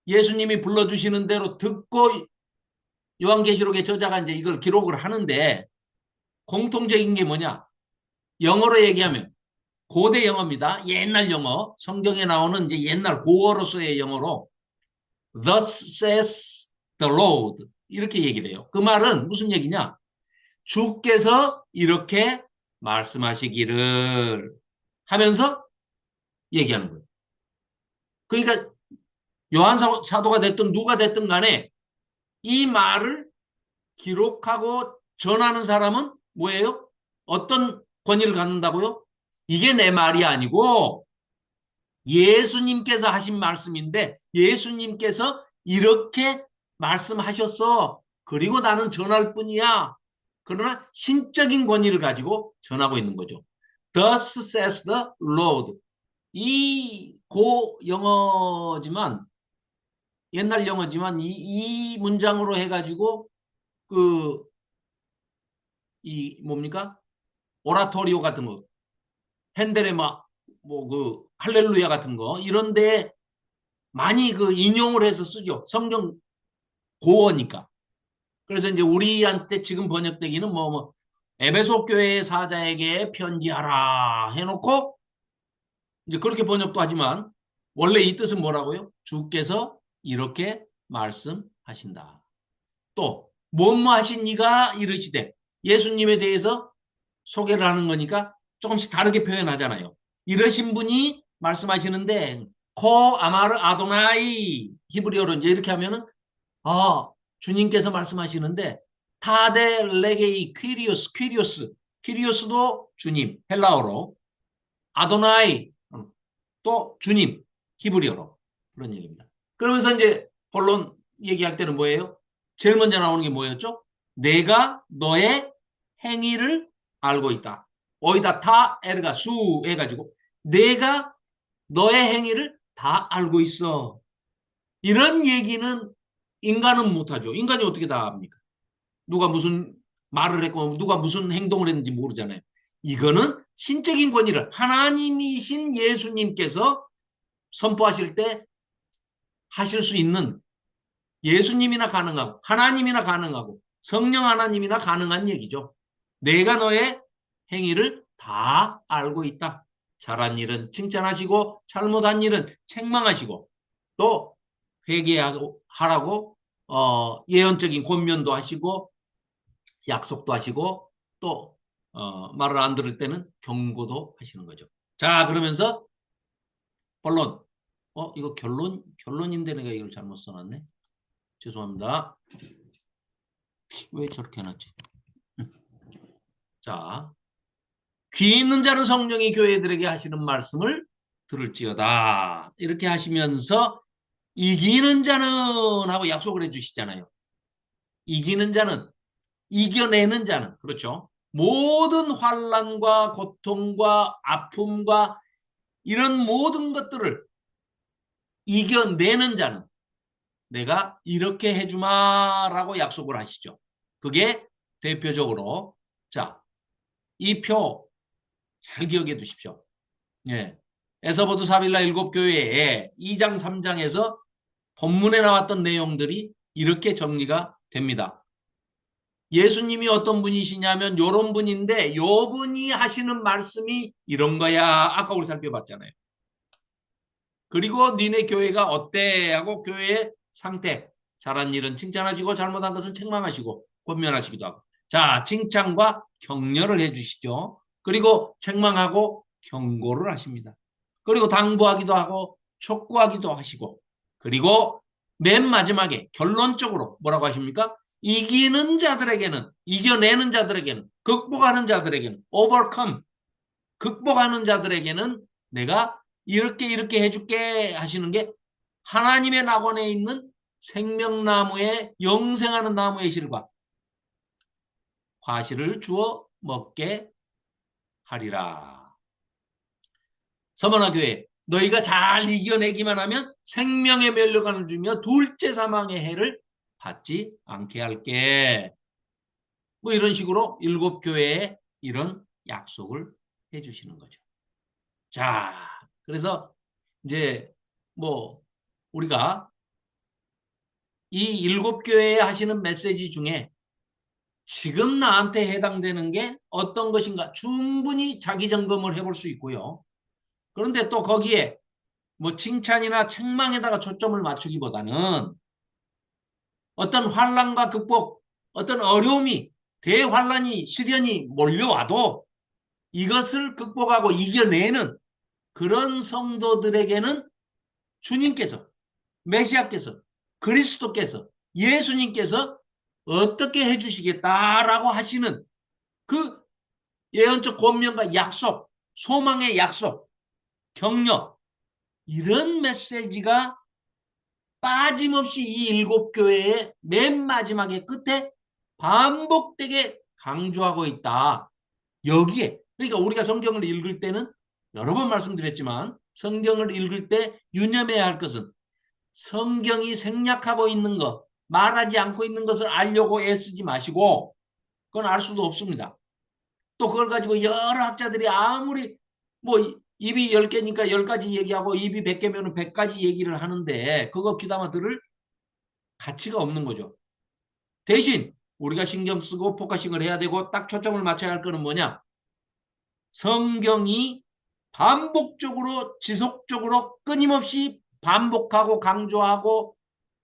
예수님이 불러주시는 대로 듣고 요한계시록의 저자가 이제 이걸 기록을 하는데 공통적인 게 뭐냐? 영어로 얘기하면 고대 영어입니다. 옛날 영어. 성경에 나오는 이제 옛날 고어로서의 영어로 Thus says the Lord 이렇게 얘기를 해요. 그 말은 무슨 얘기냐? 주께서 이렇게 말씀하시기를 하면서 얘기하는 거예요. 그러니까 요한 사도가 됐든 누가 됐든 간에 이 말을 기록하고 전하는 사람은 뭐예요? 어떤 권위를 갖는다고요? 이게 내 말이 아니고 예수님께서 하신 말씀인데 예수님께서 이렇게 말씀하셨어. 그리고 나는 전할 뿐이야. 그러나 신적인 권위를 가지고 전하고 있는 거죠. Thus says the Lord. 이 고 영어지만 옛날 영어지만 이 문장으로 해가지고 그 이 뭡니까? 오라토리오 같은 거, 핸델의 막뭐그 할렐루야 같은 거 이런데 많이 그 인용을 해서 쓰죠. 성경 고어니까. 그래서 이제 우리한테 지금 번역되기는 에베소 교회 사자에게 편지하라 해놓고 이제 그렇게 번역도 하지만 원래 이 뜻은 뭐라고요? 주께서 이렇게 말씀하신다. 또 뭐뭐 하신 이가 이르시되 예수님에 대해서 소개를 하는 거니까 조금씩 다르게 표현하잖아요. 이러신 분이 말씀하시는데 코 아마르 아도나이 히브리어로 이제 이렇게 하면은 주님께서 말씀하시는데 타데 레게이 퀴리오스도 주님 헬라어로 아도나이 또 주님 히브리어로 그런 얘기입니다. 그러면서 이제 본론 얘기할 때는 뭐예요? 제일 먼저 나오는 게 뭐였죠? 내가 너의 행위를 알고 있다. 어이다 타 에르가 수 해가지고 내가 너의 행위를 다 알고 있어. 이런 얘기는 인간은 못하죠. 인간이 어떻게 다 합니까? 누가 무슨 말을 했고 누가 무슨 행동을 했는지 모르잖아요. 이거는 신적인 권위를 하나님이신 예수님께서 선포하실 때 하실 수 있는 예수님이나 가능하고 하나님이나 가능하고 성령 하나님이나 가능한 얘기죠. 내가 너의 행위를 다 알고 있다. 잘한 일은 칭찬하시고 잘못한 일은 책망하시고 또 회개하라고 예언적인 권면도 하시고 약속도 하시고 또 말을 안 들을 때는 경고도 하시는 거죠. 자 그러면서 본론 이거 결론인데 내가 이걸 잘못 써놨네. 죄송합니다. 왜 저렇게 해놨지? 자, 귀 있는 자는 성령이 교회들에게 하시는 말씀을 들을지어다. 이렇게 하시면서 이기는 자는 하고 약속을 해주시잖아요. 이기는 자는, 이겨내는 자는, 그렇죠? 모든 환란과 고통과 아픔과 이런 모든 것들을 이겨내는 자는 내가 이렇게 해주마라고 약속을 하시죠. 그게 대표적으로 자, 이 표 잘 기억해 두십시오. 예. 에서보드 사빌라 일곱 교회에 2장 3장에서 본문에 나왔던 내용들이 이렇게 정리가 됩니다. 예수님이 어떤 분이시냐면 요런 분인데 요 분이 하시는 말씀이 이런 거야. 아까 우리 살펴봤잖아요. 그리고 니네 교회가 어때 하고 교회의 상태 잘한 일은 칭찬하시고 잘못한 것은 책망하시고 권면하시기도 하고 자 칭찬과 격려를 해주시죠. 그리고 책망하고 경고를 하십니다. 그리고 당부하기도 하고 촉구하기도 하시고 그리고 맨 마지막에 결론적으로 뭐라고 하십니까? 이기는 자들에게는 이겨내는 자들에게는 극복하는 자들에게는 overcome 극복하는 자들에게는 내가 이렇게 해줄게 하시는 게 하나님의 낙원에 있는 생명나무의 영생하는 나무의 실과 과실을 주어 먹게 하리라. 서머나 교회 너희가 잘 이겨내기만 하면 생명의 면류관을 주며 둘째 사망의 해를 받지 않게 할게. 뭐 이런 식으로 일곱 교회에 이런 약속을 해주시는 거죠. 자, 그래서 이제 뭐 우리가 이 일곱 교회에 하시는 메시지 중에 지금 나한테 해당되는 게 어떤 것인가 충분히 자기 점검을 해볼 수 있고요. 그런데 또 거기에 뭐 칭찬이나 책망에다가 초점을 맞추기보다는 어떤 환란과 극복, 어떤 어려움이 대환란이 시련이 몰려와도 이것을 극복하고 이겨내는 그런 성도들에게는 주님께서 메시아께서 그리스도께서 예수님께서 어떻게 해주시겠다라고 하시는 그 예언적 권면과 약속, 소망의 약속, 격려 이런 메시지가 빠짐없이 이 일곱 교회의 맨 마지막에 끝에 반복되게 강조하고 있다. 여기에 그러니까 우리가 성경을 읽을 때는 여러 번 말씀드렸지만 성경을 읽을 때 유념해야 할 것은 성경이 생략하고 있는 것, 말하지 않고 있는 것을 알려고 애쓰지 마시고 그건 알 수도 없습니다. 또 그걸 가지고 여러 학자들이 아무리 뭐 입이 10개니까 10가지 얘기하고 입이 100개면 100가지 얘기를 하는데 그거 귀담아 들을 가치가 없는 거죠. 대신 우리가 신경 쓰고 포커싱을 해야 되고 딱 초점을 맞춰야 할 거는 뭐냐? 성경이 반복적으로 지속적으로 끊임없이 반복하고 강조하고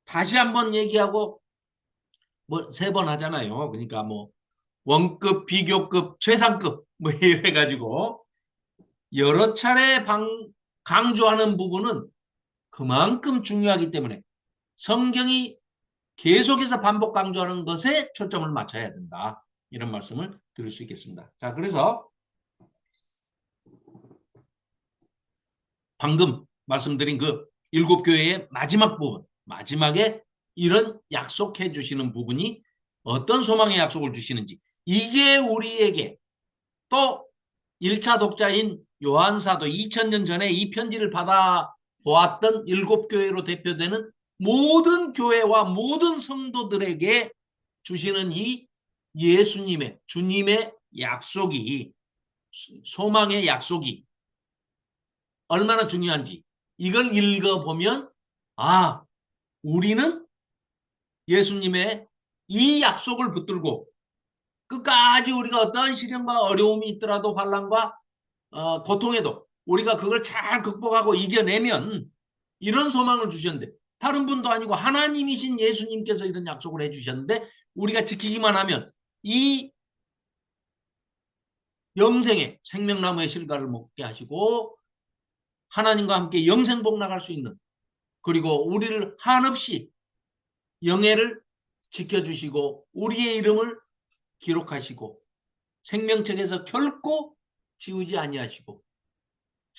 다시 한번 얘기하고 뭐 세 번 하잖아요. 그러니까 뭐 원급, 비교급, 최상급 뭐 이래가지고 여러 차례 강조하는 부분은 그만큼 중요하기 때문에 성경이 계속해서 반복 강조하는 것에 초점을 맞춰야 된다. 이런 말씀을 드릴 수 있겠습니다. 자, 그래서 방금 말씀드린 그 일곱 교회의 마지막 부분, 마지막에 이런 약속해 주시는 부분이 어떤 소망의 약속을 주시는지 이게 우리에게 또 1차 독자인 요한사도 2000년 전에 이 편지를 받아 보았던 일곱 교회로 대표되는 모든 교회와 모든 성도들에게 주시는 이 예수님의 주님의 약속이 소망의 약속이 얼마나 중요한지 이걸 읽어보면 아 우리는 예수님의 이 약속을 붙들고 끝까지 우리가 어떠한 시련과 어려움이 있더라도 환란과 고통에도 우리가 그걸 잘 극복하고 이겨내면 이런 소망을 주셨는데 다른 분도 아니고 하나님이신 예수님께서 이런 약속을 해주셨는데 우리가 지키기만 하면 이 영생의 생명나무의 실과를 먹게 하시고 하나님과 함께 영생복 나갈 수 있는 그리고 우리를 한없이 영예를 지켜주시고 우리의 이름을 기록하시고 생명책에서 결코 지우지 아니하시고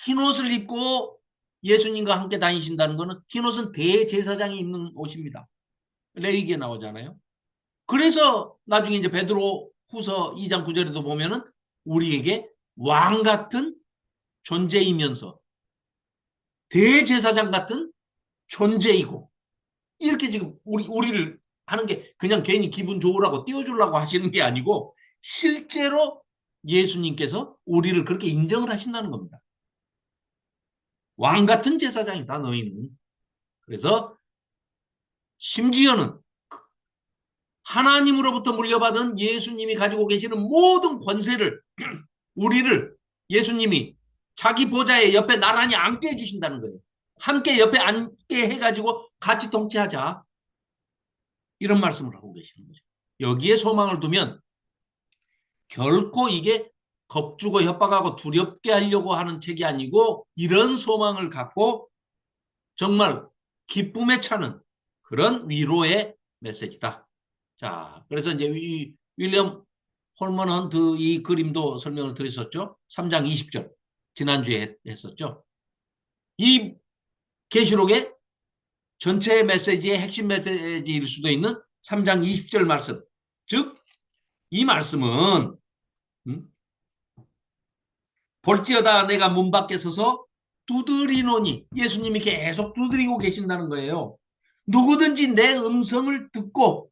흰옷을 입고 예수님과 함께 다니신다는 것은 흰옷은 대제사장이 입는 옷입니다. 레위기에 나오잖아요. 그래서 나중에 이제 베드로 후서 2장 9절에도 보면은 우리에게 왕 같은 존재이면서 대제사장 같은 존재이고 이렇게 지금 우리를 하는 게 그냥 괜히 기분 좋으라고 띄워주려고 하시는 게 아니고 실제로 예수님께서 우리를 그렇게 인정을 하신다는 겁니다. 왕 같은 제사장이다 너희는. 그래서 심지어는 하나님으로부터 물려받은 예수님이 가지고 계시는 모든 권세를 우리를 예수님이 자기 보좌에 옆에 나란히 앉게 해주신다는 거예요. 함께 옆에 앉게 해가지고 같이 통치하자. 이런 말씀을 하고 계시는 거죠. 여기에 소망을 두면 결코 이게 겁주고 협박하고 두렵게 하려고 하는 책이 아니고 이런 소망을 갖고 정말 기쁨에 차는 그런 위로의 메시지다. 자, 그래서 이제 윌리엄 홀먼 헌트 이 그림도 설명을 드렸었죠. 3장 20절. 지난주에 했었죠. 이 계시록의 전체 메시지의 핵심 메시지일 수도 있는 3장 20절 말씀. 즉, 이 말씀은 볼지어다 내가 문 밖에 서서 두드리노니 예수님이 계속 두드리고 계신다는 거예요. 누구든지 내 음성을 듣고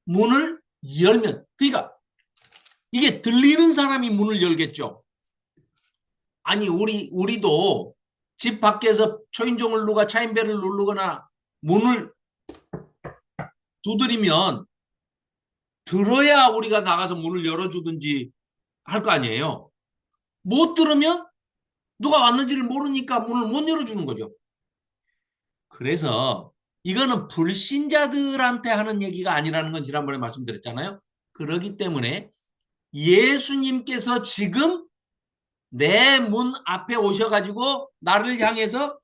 문을 열면, 그러니까 이게 들리는 사람이 문을 열겠죠. 아니, 우리도 집 밖에서 초인종을 누가 차인벨을 누르거나 문을 두드리면 들어야 우리가 나가서 문을 열어주든지 할 거 아니에요. 못 들으면 누가 왔는지를 모르니까 문을 못 열어주는 거죠. 그래서 이거는 불신자들한테 하는 얘기가 아니라는 건 지난번에 말씀드렸잖아요. 그렇기 때문에 예수님께서 지금 내 문 앞에 오셔가지고 나를 향해서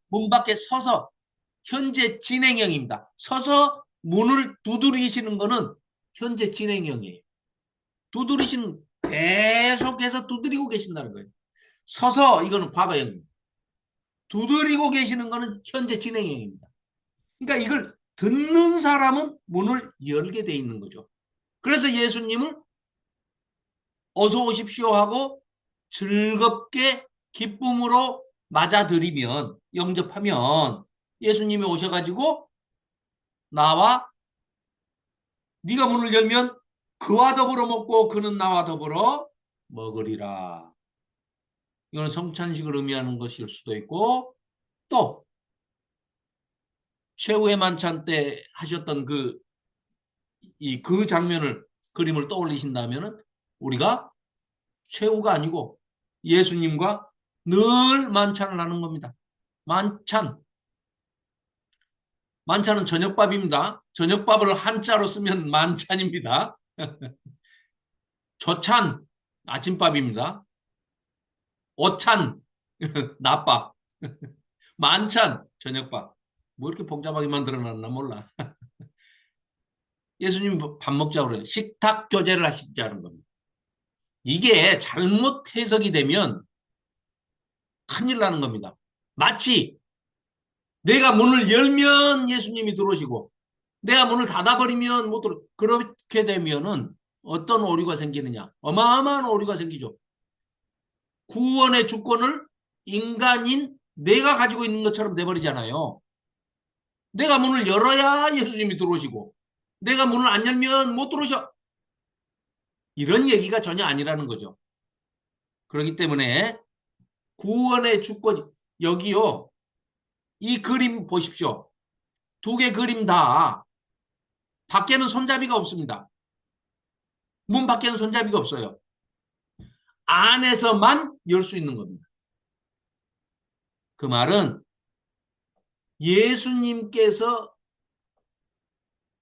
문 밖에 서서 현재 진행형입니다. 서서 문을 두드리시는 거는 현재 진행형이에요. 두드리시는 계속해서 두드리고 계신다는 거예요. 서서 이거는 과거형입니다. 두드리고 계시는 거는 현재 진행형입니다. 그러니까 이걸 듣는 사람은 문을 열게 돼 있는 거죠. 그래서 예수님을 어서 오십시오 하고 즐겁게 기쁨으로 맞아들이면, 영접하면 예수님이 오셔가지고 나와 네가 문을 열면 그와 더불어 먹고 그는 나와 더불어 먹으리라. 이거는 성찬식을 의미하는 것일 수도 있고, 또 최후의 만찬 때 하셨던 그 장면을, 그림을 떠올리신다면 우리가 최후가 아니고 예수님과 늘 만찬을 하는 겁니다. 만찬. 만찬은 저녁밥입니다. 저녁밥을 한자로 쓰면 만찬입니다. 조찬, 아침밥입니다. 오찬, 낮밥. 만찬, 저녁밥. 뭐 이렇게 복잡하게 만들어놨나 몰라. 예수님 밥 먹자고 그래요. 식탁 교제를 하시자는 겁니다. 이게 잘못 해석이 되면 큰일 나는 겁니다. 마치 내가 문을 열면 예수님이 들어오시고 내가 문을 닫아버리면 못 들어. 그렇게 되면은 어떤 오류가 생기느냐? 어마어마한 오류가 생기죠. 구원의 주권을 인간인 내가 가지고 있는 것처럼 돼버리잖아요. 내가 문을 열어야 예수님이 들어오시고 내가 문을 안 열면 못 들어오셔. 이런 얘기가 전혀 아니라는 거죠. 그렇기 때문에 구원의 주권이, 여기요. 이 그림 보십시오. 두 개 그림 다 밖에는 손잡이가 없습니다. 문 밖에는 손잡이가 없어요. 안에서만 열 수 있는 겁니다. 그 말은 예수님께서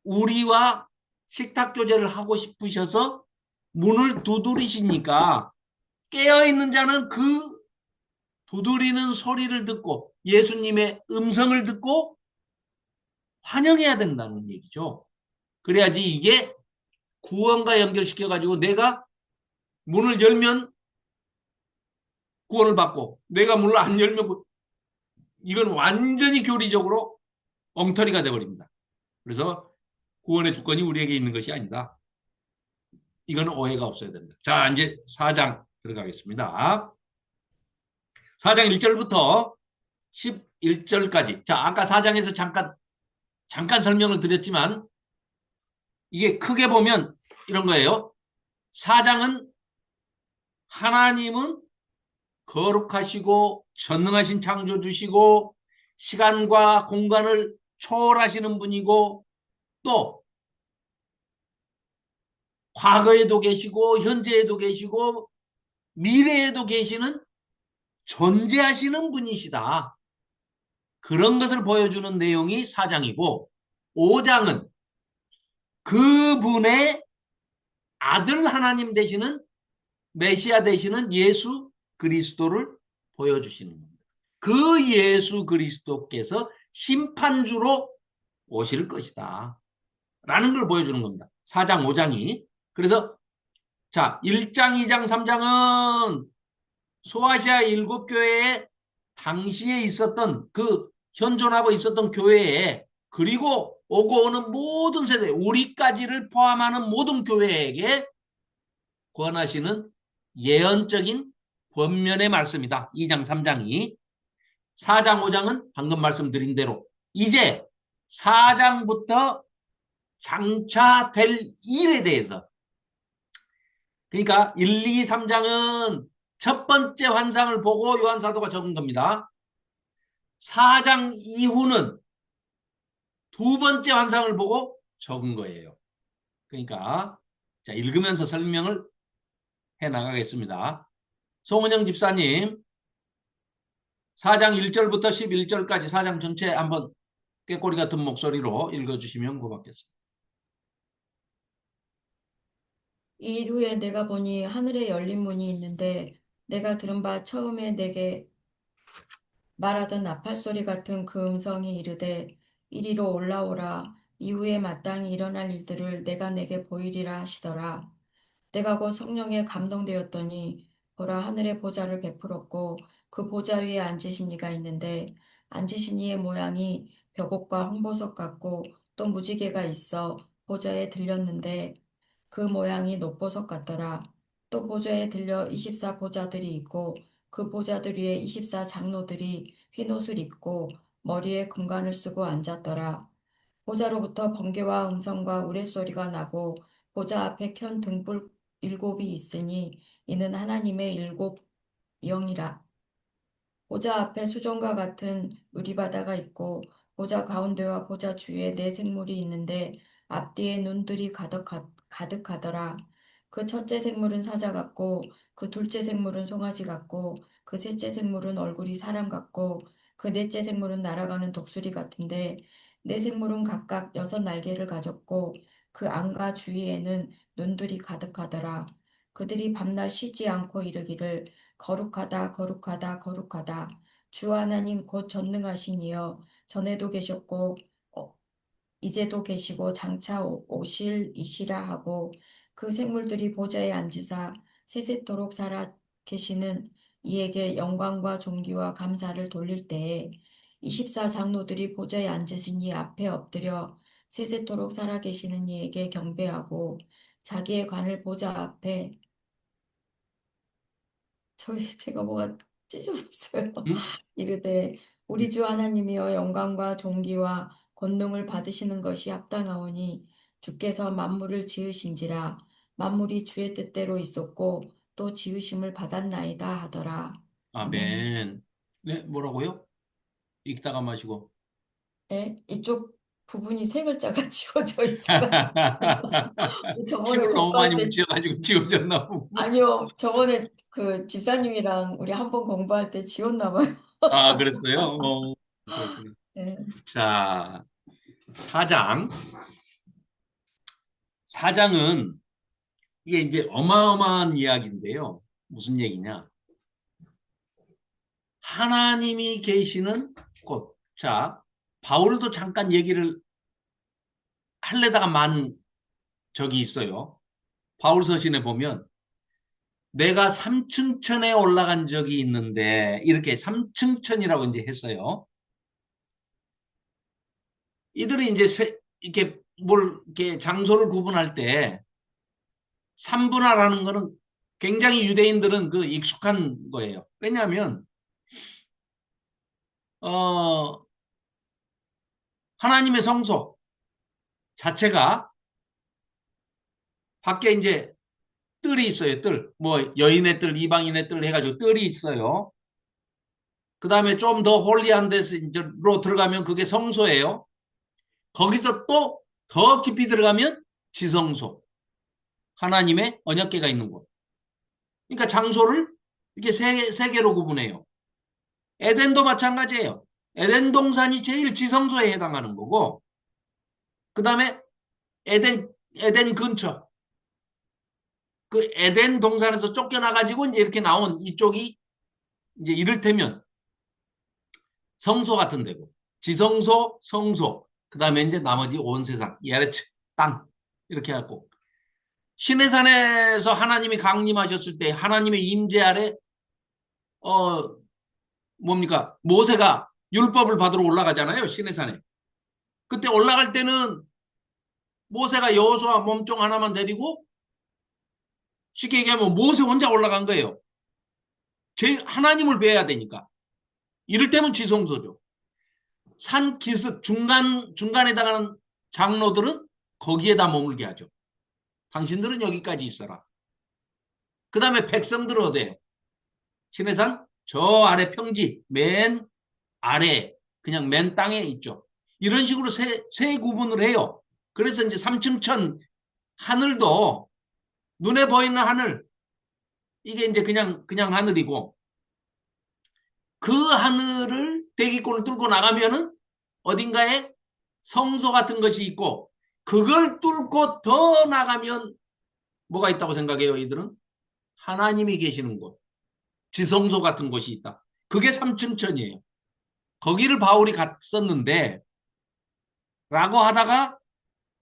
우리와 식탁 교제를 하고 싶으셔서 문을 두드리시니까 깨어있는 자는 그 두드리는 소리를 듣고 예수님의 음성을 듣고 환영해야 된다는 얘기죠. 그래야지 이게 구원과 연결시켜가지고 내가 문을 열면 구원을 받고 내가 문을 안 열면 이건 완전히 교리적으로 엉터리가 돼버립니다. 그래서 구원의 주권이 우리에게 있는 것이 아니다. 이건 오해가 없어야 된다. 자, 이제 4장 들어가겠습니다. 4장 1절부터 11절까지. 자, 아까 4장에서 잠깐 설명을 드렸지만 이게 크게 보면 이런 거예요. 4장은 하나님은 거룩하시고 전능하신 창조주시고 시간과 공간을 초월하시는 분이고 또 과거에도 계시고 현재에도 계시고 미래에도 계시는 존재하시는 분이시다. 그런 것을 보여주는 내용이 4장이고 5장은 그분의 아들 하나님 되시는 메시아 되시는 예수 그리스도를 보여주시는 겁니다. 그 예수 그리스도께서 심판주로 오실 것이다. 라는 걸 보여주는 겁니다. 4장, 5장이. 그래서 자, 1장, 2장, 3장은 소아시아 7교회에 당시에 있었던 그 현존하고 있었던 교회에 그리고 오고 오는 모든 세대, 우리까지를 포함하는 모든 교회에게 권하시는 예언적인 번면의 말씀이다. 2장, 3장이. 4장, 5장은 방금 말씀드린 대로 이제 4장부터 장차 될 일에 대해서, 그러니까 1, 2, 3장은 첫 번째 환상을 보고 요한 사도가 적은 겁니다. 4장 이후는 두 번째 환상을 보고 적은 거예요. 그러니까 자, 읽으면서 설명을 해 나가겠습니다. 송은영 집사님, 4장 1절부터 11절까지 4장 전체 한번 꾀꼬리 같은 목소리로 읽어주시면 고맙겠습니다. 이 일 후에 내가 보니 하늘에 열린 문이 있는데 내가 들은 바 처음에 내게 말하던 나팔 소리 같은 그 음성이 이르되 이리로 올라오라. 이후에 마땅히 일어날 일들을 내가 내게 보이리라 하시더라. 내가 곧 성령에 감동되었더니 보라 하늘의 보좌를 베풀었고 그 보좌 위에 앉으신 이가 있는데 앉으신 이의 모양이 벽옥과 홍보석 같고 또 무지개가 있어 보좌에 들렸는데 그 모양이 녹보석 같더라. 또 보좌에 들려 24 보좌들이 있고 그 보좌들 위에 24 장로들이 흰 옷을 입고 머리에 금관을 쓰고 앉았더라. 보좌로부터 번개와 음성과 우레소리가 나고 보좌 앞에 켠 등불 일곱이 있으니 이는 하나님의 일곱 영이라. 보좌 앞에 수종과 같은 유리바다가 있고 보좌 가운데와 보좌 주위에 네 생물이 있는데 앞뒤에 눈들이 가득하더라. 그 첫째 생물은 사자 같고 그 둘째 생물은 송아지 같고 그 셋째 생물은 얼굴이 사람 같고 그 넷째 생물은 날아가는 독수리 같은데 네 생물은 각각 여섯 날개를 가졌고 그 안과 주위에는 눈들이 가득하더라. 그들이 밤낮 쉬지 않고 이르기를 거룩하다 거룩하다 거룩하다 주 하나님 곧 전능하신 이여 전에도 계셨고 어, 이제도 계시고 장차 오실 이시라 하고 그 생물들이 보좌에 앉으사 세세토록 살아 계시는 이에게 영광과 존귀와 감사를 돌릴 때에 24 장로들이 보좌에 앉으신 이 앞에 엎드려 세세토록 살아 계시는 이에게 경배하고 자기의 관을 보좌 앞에 제가 뭐가 찢어졌어요. 응? 이르되 우리 주 하나님이여 영광과 존귀와 권능을 받으시는 것이 합당하오니 주께서 만물을 지으신지라 만물이 주의 뜻대로 있었고 또 지으심을 받았나이다 하더라. 아멘. 아멘. 네, 뭐라고요? 읽다가 마시고. 예, 이쪽 부분이 세 글자가 지워져 있어가지고 저번에 힘을 너무 공부할 많이 때 묻혀가지고 지워졌나 보구나. 아니요 저번에 그 집사님이랑 우리 한 번 공부할 때 지웠나 봐요. 아, 그랬어요? 그렇군요. 네. 자, 사장. 사장은 이게 이제 어마어마한 이야기인데요. 무슨 얘기냐? 하나님이 계시는 곳. 자, 바울도 잠깐 얘기를 할래다가 만 적이 있어요. 바울 서신에 보면 내가 삼층천에 올라간 적이 있는데 이렇게 삼층천이라고 이제 했어요. 이들이 이제 이렇게 뭘 이렇게 장소를 구분할 때 삼분할하는 거는 굉장히 유대인들은 그 익숙한 거예요. 왜냐하면 어 하나님의 성소 자체가 밖에 이제 뜰이 있어요. 뜰. 뭐 여인의 뜰, 이방인의 뜰 해가지고 뜰이 있어요. 그 다음에 좀 더 홀리한 데로 들어가면 그게 성소예요. 거기서 또 더 깊이 들어가면 지성소. 하나님의 언약궤가 있는 곳. 그러니까 장소를 이렇게 세 개로 구분해요. 에덴도 마찬가지예요. 에덴 동산이 제일 지성소에 해당하는 거고, 그 다음에 에덴 근처. 그 에덴 동산에서 쫓겨나가지고 이제 이렇게 나온 이쪽이 이제 이를테면 성소 같은 데고, 지성소, 성소, 그 다음에 이제 나머지 온 세상, 예레츠, 땅, 이렇게 하고, 신의 산에서 하나님이 강림하셨을 때 하나님의 임재 아래, 어, 뭡니까? 모세가 율법을 받으러 올라가잖아요, 신의 산에. 그때 올라갈 때는 모세가 여호수아 몸종 하나만 데리고 쉽게 얘기하면 모세 혼자 올라간 거예요. 하나님을 뵈야 되니까. 이를테면 지성소죠. 산 기슭 중간에 다가는 장로들은 거기에다 머물게 하죠. 당신들은 여기까지 있어라. 그 다음에 백성들은 어때요? 시내산 저 아래 평지 맨 아래 그냥 맨 땅에 있죠. 이런 식으로 세 구분을 해요. 그래서 이제 삼층천 하늘도 눈에 보이는 하늘 이게 이제 그냥 하늘이고 그 하늘을 대기권을 뚫고 나가면은 어딘가에 성소 같은 것이 있고 그걸 뚫고 더 나가면 뭐가 있다고 생각해요, 이들은? 하나님이 계시는 곳, 지성소 같은 곳이 있다. 그게 삼층천이에요. 거기를 바울이 갔었는데 라고 하다가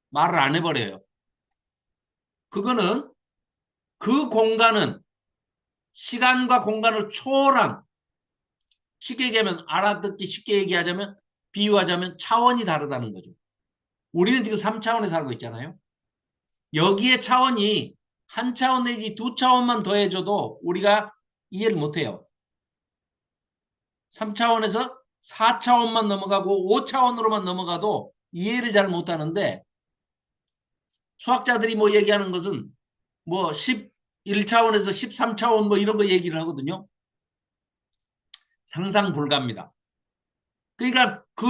말을 안 해버려요. 그거는 그 공간은 시간과 공간을 초월한 쉽게 얘기하면 알아듣기 쉽게 얘기하자면 비유하자면 차원이 다르다는 거죠. 우리는 지금 3차원에 살고 있잖아요. 여기에 차원이 한 차원 내지 두 차원만 더해줘도 우리가 이해를 못해요. 3차원에서 4차원만 넘어가고 5차원으로만 넘어가도 이해를 잘 못하는데 수학자들이 뭐 얘기하는 것은 뭐 11차원에서 13차원 뭐 이런 거 얘기를 하거든요. 상상 불가입니다. 그러니까 그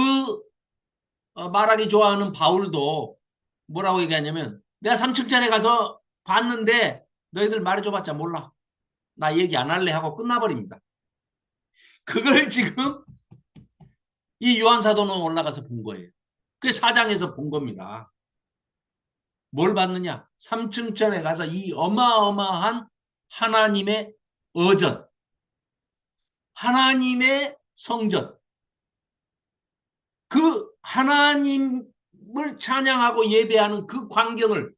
말하기 좋아하는 바울도 뭐라고 얘기하냐면 내가 3층짜리 가서 봤는데 너희들 말해줘봤자 몰라. 나 얘기 안 할래 하고 끝나버립니다. 그걸 지금 이 요한사도는 올라가서 본 거예요. 그 사장에서 본 겁니다. 뭘 봤느냐? 3층천에 가서 이 어마어마한 하나님의 어전, 하나님의 성전, 그 하나님을 찬양하고 예배하는 그 광경을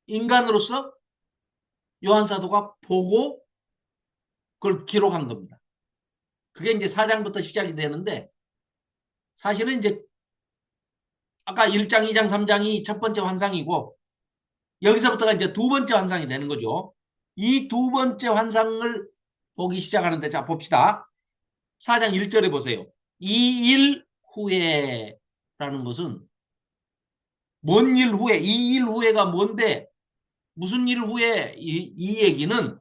인간으로서 요한사도가 보고 그걸 기록한 겁니다. 그게 이제 4장부터 시작이 되는데 사실은 이제 아까 1장, 2장, 3장이 첫 번째 환상이고 여기서부터가 이제 두 번째 환상이 되는 거죠. 이 두 번째 환상을 보기 시작하는데 자 봅시다. 4장 1절에 보세요. 이 일 후에라는 것은 뭔 일 후에 이 일 후에가 뭔데 무슨 일 후에 이 얘기는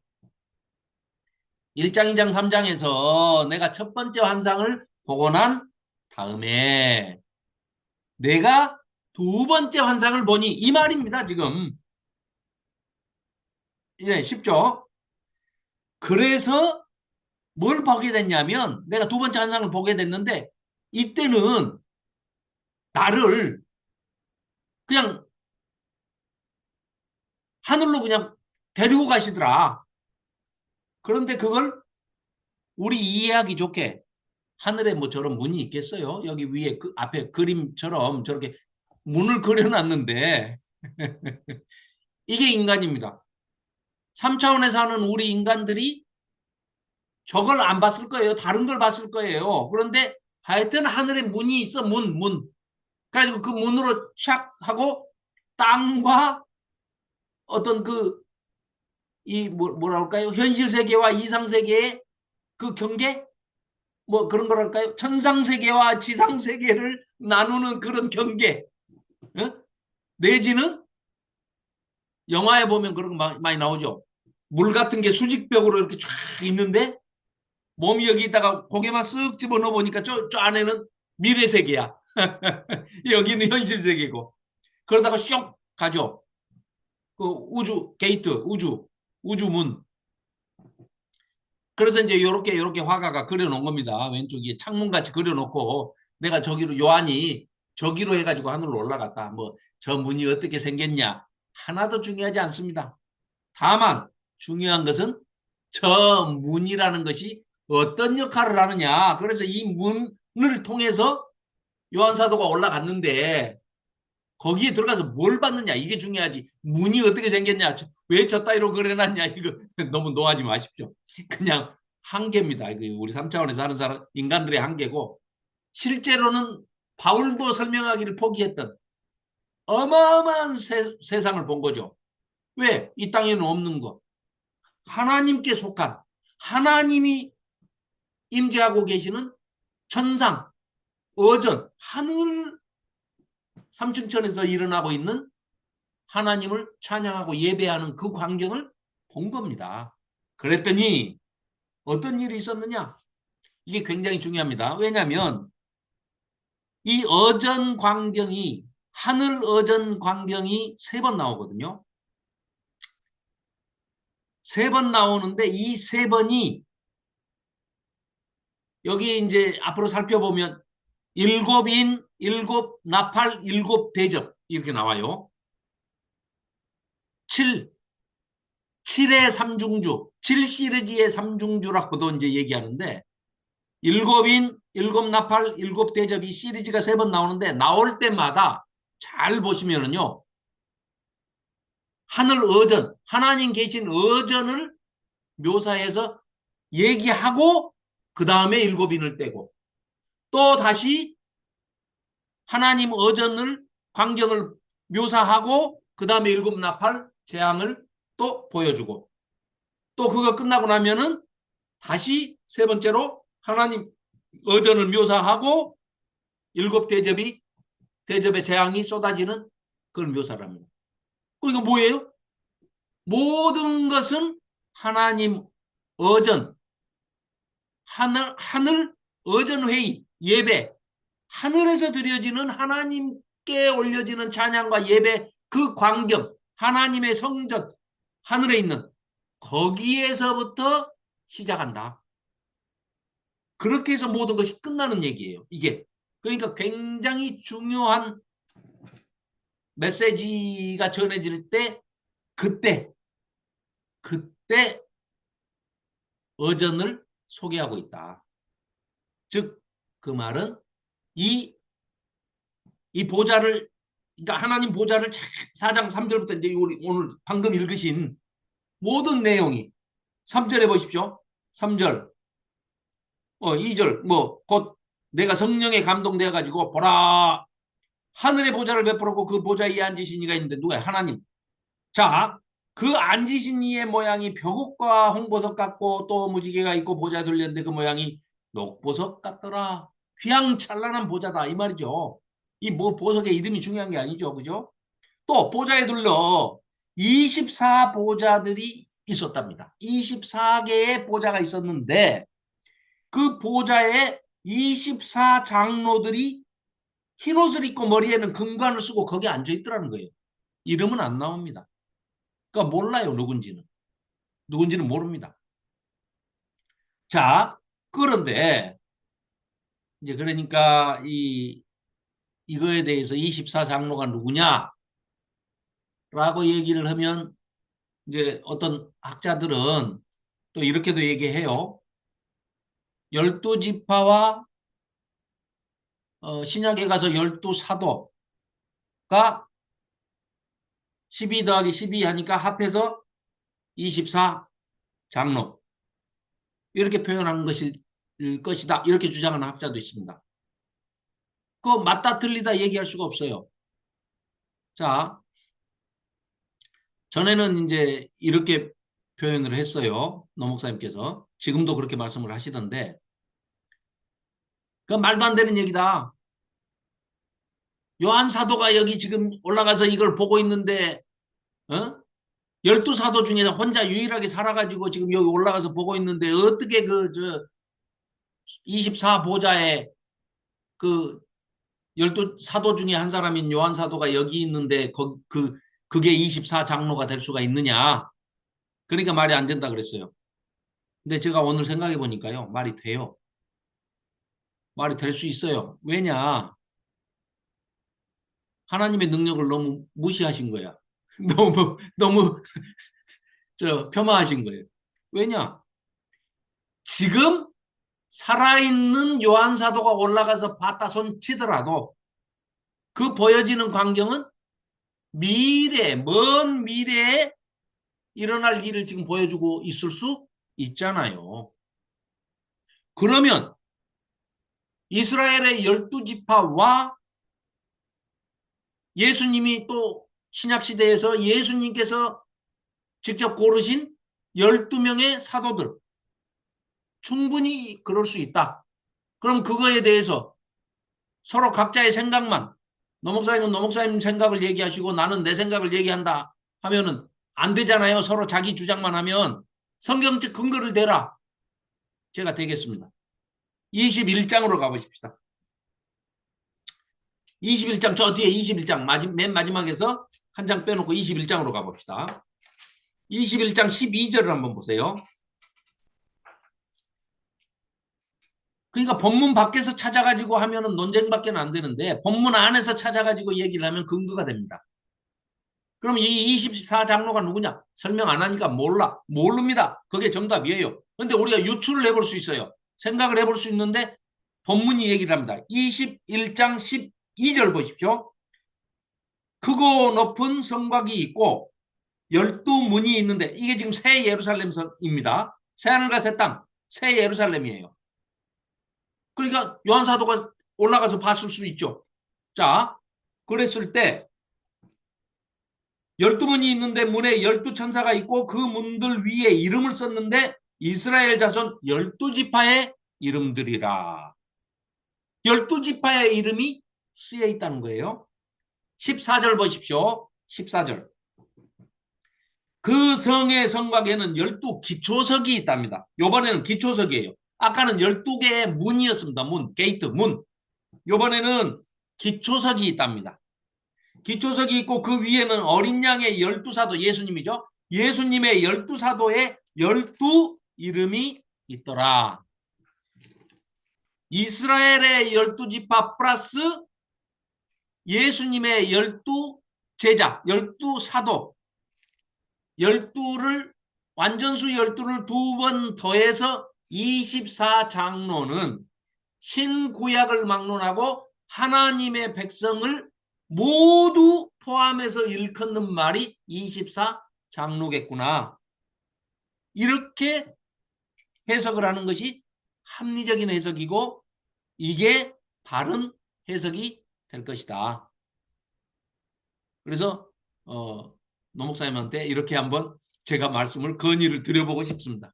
1장, 2장, 3장에서 내가 첫 번째 환상을 보고 난 다음에 내가 두 번째 환상을 보니 이 말입니다. 지금 예, 쉽죠? 그래서 뭘 보게 됐냐면 내가 두 번째 환상을 보게 됐는데 이때는 나를 그냥 하늘로 그냥 데리고 가시더라. 그런데 그걸 우리 이해하기 좋게 하늘에 뭐 저런 문이 있겠어요? 여기 위에 그 앞에 그림처럼 저렇게 문을 그려놨는데 이게 인간입니다. 3차원에 사는 우리 인간들이 저걸 안 봤을 거예요. 다른 걸 봤을 거예요. 그런데 하여튼 하늘에 문이 있어. 문. 그래가지고 그 문으로 샥 하고 땅과 어떤 뭐라 할까요? 현실 세계와 이상 세계의 그 경계? 뭐 그런 거랄까요? 천상 세계와 지상 세계를 나누는 그런 경계. 어? 내지는 영화에 보면 그런 거 많이 나오죠. 물 같은 게 수직벽으로 이렇게 쫙 있는데 몸이 여기 있다가 고개만 쓱 집어넣어 보니까 저 안에는 미래 세계야. 여기는 현실 세계고. 그러다가 쇽 가죠. 그 우주 게이트, 우주문. 그래서 이제 요렇게 화가가 그려놓은 겁니다. 왼쪽에 창문같이 그려놓고 내가 저기로 요한이 저기로 해가지고 하늘로 올라갔다. 뭐 저 문이 어떻게 생겼냐. 하나도 중요하지 않습니다. 다만 중요한 것은 저 문이라는 것이 어떤 역할을 하느냐. 그래서 이 문을 통해서 요한사도가 올라갔는데 거기에 들어가서 뭘 받느냐. 이게 중요하지. 문이 어떻게 생겼냐. 왜 저 따위로 그려놨냐. 이거 너무 노하지 마십시오. 그냥 한계입니다. 우리 3차원에서 사는 사람, 인간들의 한계고 실제로는 바울도 설명하기를 포기했던 어마어마한 세상을 본 거죠. 왜? 이 땅에는 없는 것. 하나님께 속한 하나님이 임재하고 계시는 천상, 어전, 하늘 삼층천에서 일어나고 있는 하나님을 찬양하고 예배하는 그 광경을 본 겁니다. 그랬더니 어떤 일이 있었느냐? 이게 굉장히 중요합니다. 왜냐하면 이 어전 광경이 하늘 어전 광경이 3번 나오거든요. 3번 나오는데 이 3번이 여기 이제 앞으로 살펴보면 일곱인, 일곱 나팔, 일곱 대접 이렇게 나와요. 7, 7의 삼중주, 7시리즈의 삼중주라고도 이제 얘기하는데 일곱인, 일곱 나팔, 일곱 대접 이 시리즈가 3번 나오는데 나올 때마다 잘 보시면은요. 하늘 어전, 하나님 계신 어전을 묘사해서 얘기하고 그 다음에 일곱인을 떼고 또 다시 하나님 어전을 광경을 묘사하고 그 다음에 일곱 나팔 재앙을 또 보여주고 또 그거 끝나고 나면은 다시 3번째로 하나님 어전을 묘사하고 일곱 대접의 재앙이 쏟아지는 그걸 묘사를 합니다. 그리고 뭐예요? 모든 것은 하나님 어전, 하늘 어전회의, 예배, 하늘에서 드려지는 하나님께 올려지는 찬양과 예배 그 광경, 하나님의 성전, 하늘에 있는 거기에서부터 시작한다. 그렇게 해서 모든 것이 끝나는 얘기예요. 이게. 그러니까 굉장히 중요한 메시지가 전해질 때 그때 어전을 소개하고 있다. 즉 그 말은 이 보좌를 그러니까 하나님 보좌를 4장 3절부터 이제 우리 오늘 방금 읽으신 모든 내용이 3절에 보십시오. 3절 2절 곧 내가 성령에 감동되어 가지고 보라 하늘의 보좌를 베풀었고 그 보좌 위에 앉으신 이가 있는데 누가 하나님. 자, 그 앉으신 이의 모양이 벼곡과 홍보석 같고 또 무지개가 있고 보좌에 둘렸는데 그 모양이 녹보석 같더라. 휘황찬란한 보좌다 이 말이죠. 이 뭐 보석의 이름이 중요한 게 아니죠. 그죠? 또 보좌에 둘러 24보좌들이 있었답니다. 24개의 보좌가 있었는데 그 보좌에 24장로들이 흰옷을 입고 머리에는 금관을 쓰고 거기 앉아 있더라는 거예요. 이름은 안 나옵니다. 그러니까 몰라요. 누군지는 모릅니다. 자, 그런데 이제 그러니까 이거에 대해서 24장로가 누구냐라고 얘기를 하면 이제 어떤 학자들은 또 이렇게도 얘기해요. 12지파와 신약에 가서 12사도가 12 더하기 12 하니까 합해서 24장로 이렇게 표현한 것이다. 이렇게 주장하는 학자도 있습니다. 그거 맞다 틀리다 얘기할 수가 없어요. 자, 전에는 이제 이렇게 표현을 했어요. 노 목사님께서. 지금도 그렇게 말씀을 하시던데 그 말도 안 되는 얘기다. 요한 사도가 여기 지금 올라가서 이걸 보고 있는데 12사도 중에서 혼자 유일하게 살아가지고 지금 여기 올라가서 보고 있는데 어떻게 24보좌에 그 12사도 중에 한 사람인 요한 사도가 여기 있는데 그게 24장로가 될 수가 있느냐. 그러니까 말이 안 된다 그랬어요. 근데 제가 오늘 생각해 보니까요. 말이 돼요. 말이 될 수 있어요. 왜냐? 하나님의 능력을 너무 무시하신 거야. 너무 폄하하신 거예요. 왜냐? 지금 살아있는 요한 사도가 올라가서 봤다 손 치더라도 그 보여지는 광경은 먼 미래에 일어날 일을 지금 보여주고 있을 수 있잖아요. 그러면 이스라엘의 12지파와 예수님이 또 신약시대에서 예수님께서 직접 고르신 12명의 사도들 충분히 그럴 수 있다. 그럼 그거에 대해서 서로 각자의 생각만, 노 목사님은 노 목사님 생각을 얘기하시고 나는 내 생각을 얘기한다 하면은 안 되잖아요. 서로 자기 주장만 하면. 성경적 근거를 대라. 제가 되겠습니다. 21장으로 가보십시다. 21장, 저 뒤에 21장, 맨 마지막에서 한 장 빼놓고 21장으로 가봅시다. 21장 12절을 한번 보세요. 그러니까 본문 밖에서 찾아가지고 하면은 논쟁밖에 안 되는데 본문 안에서 찾아가지고 얘기를 하면 근거가 됩니다. 그럼 이 24장로가 누구냐? 설명 안 하니까 몰라. 모릅니다. 그게 정답이에요. 근데 우리가 유추를 해볼 수 있어요. 생각을 해볼 수 있는데 본문이 얘기를 합니다. 21장 12절 보십시오. 크고 높은 성곽이 있고 12문이 있는데 이게 지금 새 예루살렘입니다. 새하늘과 새 땅, 새 예루살렘이에요. 그러니까 요한사도가 올라가서 봤을 수 있죠. 자, 그랬을 때 12문이 있는데 문에 12천사가 있고 그 문들 위에 이름을 썼는데 이스라엘 자손 12지파의 이름들이라. 12지파의 이름이 쓰여 있다는 거예요. 14절 보십시오. 14절. 그 성의 성곽에는 12기초석이 있답니다. 이번에는 기초석이에요. 아까는 12개의 문이었습니다. 문, 게이트, 문. 이번에는 기초석이 있답니다. 기초석이 있고 그 위에는 어린 양의 12사도, 예수님이죠. 예수님의 12사도의 12 이름이 있더라. 이스라엘의 12지파 플러스 예수님의 12제자, 12사도, 12를, 완전수 12를 두 번 더해서 24장로는 신구약을 막론하고 하나님의 백성을 모두 포함해서 일컫는 말이 24장로겠구나. 이렇게 해석을 하는 것이 합리적인 해석이고 이게 바른 해석이 될 것이다. 그래서 노 목사님한테 이렇게 한번 제가 말씀을 건의를 드려보고 싶습니다.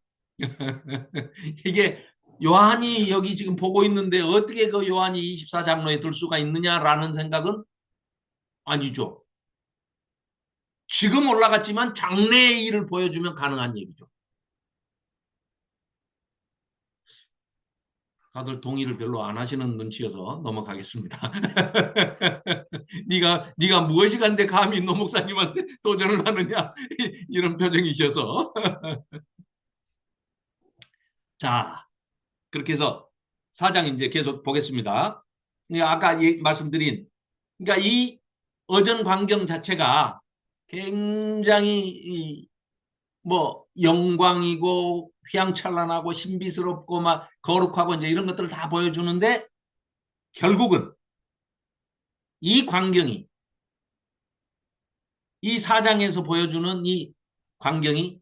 이게 요한이 여기 지금 보고 있는데 어떻게 그 요한이 24장로에 들 수가 있느냐라는 생각은 아니죠. 지금 올라갔지만 장래의 일을 보여주면 가능한 얘기죠. 다들 동의를 별로 안 하시는 눈치여서 넘어가겠습니다. 네가 무엇이 간데 감히 노 목사님한테 도전을 하느냐 이런 표정이셔서 자 그렇게 해서 4장 이제 계속 보겠습니다. 그러니까 아까 말씀드린 그러니까 이 어전 광경 자체가 굉장히 뭐 영광이고 휘황찬란하고 신비스럽고 막 거룩하고 이제 이런 것들을 다 보여주는데 결국은 이 광경이 이 4장에서 보여주는 이 광경이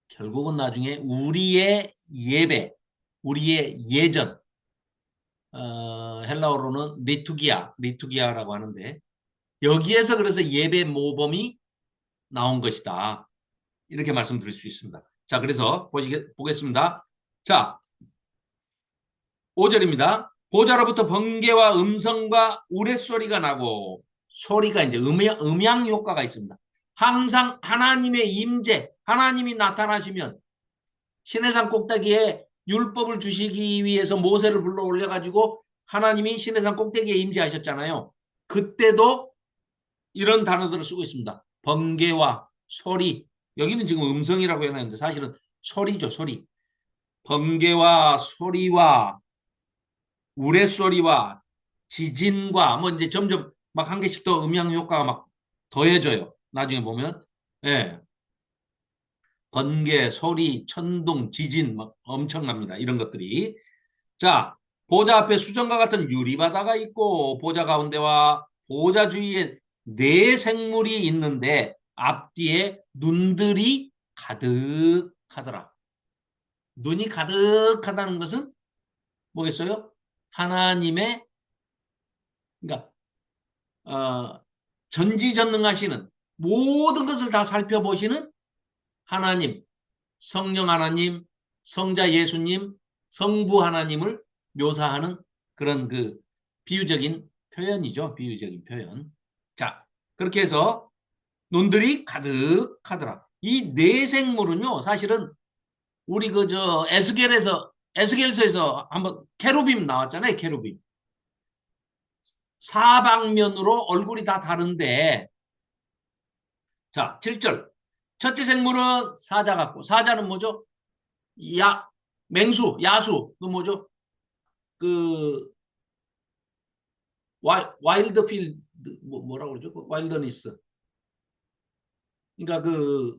결국은 나중에 우리의 예배, 우리의 예전, 헬라어로는 리투기아라고 하는데 여기에서 그래서 예배 모범이 나온 것이다. 이렇게 말씀드릴 수 있습니다. 자, 그래서 보겠습니다. 자, 5절입니다. 보좌로부터 번개와 음성과 우레소리가 나고 소리가 이제 음향 효과가 있습니다. 항상 하나님의 임재, 하나님이 나타나시면 시내산 꼭대기에 율법을 주시기 위해서 모세를 불러 올려가지고 하나님이 시내산 꼭대기에 임재하셨잖아요. 그때도 이런 단어들을 쓰고 있습니다. 번개와 소리, 여기는 지금 음성이라고 해놨는데 사실은 소리죠, 소리. 번개와 소리와 우레소리와 지진과 뭐 이제 점점 막 한 개씩 더 음향 효과가 막 더해져요. 나중에 보면. 예. 번개, 소리, 천둥, 지진 막 엄청납니다. 이런 것들이. 자, 보좌 앞에 수정과 같은 유리바다가 있고 보좌 가운데와 보좌 주위에 네 생물이 있는데 앞뒤에 눈들이 가득하더라. 눈이 가득하다는 것은 뭐겠어요? 하나님의 그러니까 전지전능하시는 모든 것을 다 살펴보시는 하나님, 성령 하나님, 성자 예수님, 성부 하나님을 묘사하는 그런 그 비유적인 표현이죠. 비유적인 표현. 자, 그렇게 해서 논들이 가득하더라. 이 내생물은요, 사실은 우리 그 저 에스겔서에서 한번 케루빔 나왔잖아요. 케루빔. 사방면으로 얼굴이 다 다른데, 자, 7절. 첫째 생물은 사자 같고, 사자는 뭐죠? 맹수, 야수, 그 뭐죠? 그, 와일드 필드, 뭐라고 그러죠? 와일더니스. 그러니까 그,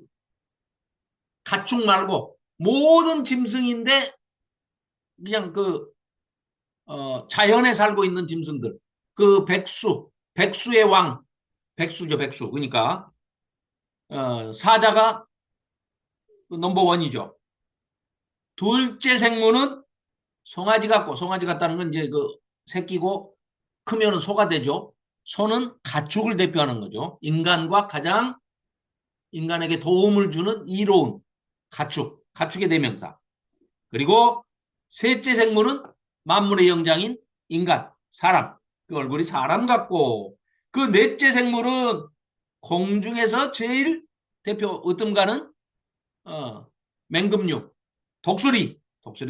가축 말고, 모든 짐승인데, 그냥 그, 자연에 살고 있는 짐승들. 그 백수의 왕, 백수죠, 백수. 그러니까, 사자가 넘버 원이죠. 둘째 생물은 송아지 같고, 송아지 같다는 건 이제 그 새끼고, 크면은 소가 되죠. 소는 가축을 대표하는 거죠. 인간에게 도움을 주는 이로운 가축의 대명사. 그리고 셋째 생물은 만물의 영장인 인간, 사람. 그 얼굴이 사람 같고, 그 넷째 생물은 공중에서 제일 대표 으뜸가는 맹금류, 독수리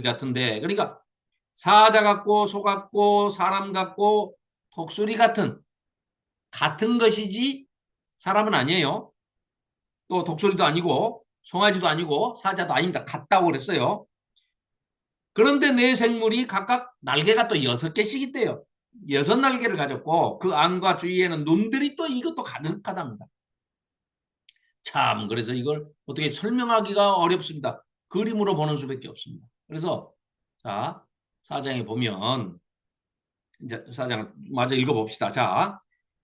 같은데, 그러니까 사자 같고 소 같고 사람 같고 독수리 같은 것이지 사람은 아니에요. 또 독수리도 아니고 송아지도 아니고 사자도 아닙니다. 같다고 그랬어요. 그런데 네 생물이 각각 날개가 또 6개씩 있대요. 6날개를 가졌고 그 안과 주위에는 눈들이 또 이것도 가득하답니다. 참, 그래서 이걸 어떻게 설명하기가 어렵습니다. 그림으로 보는 수밖에 없습니다. 그래서 자, 사장에 보면 이제 사장을 마저 읽어봅시다. 자,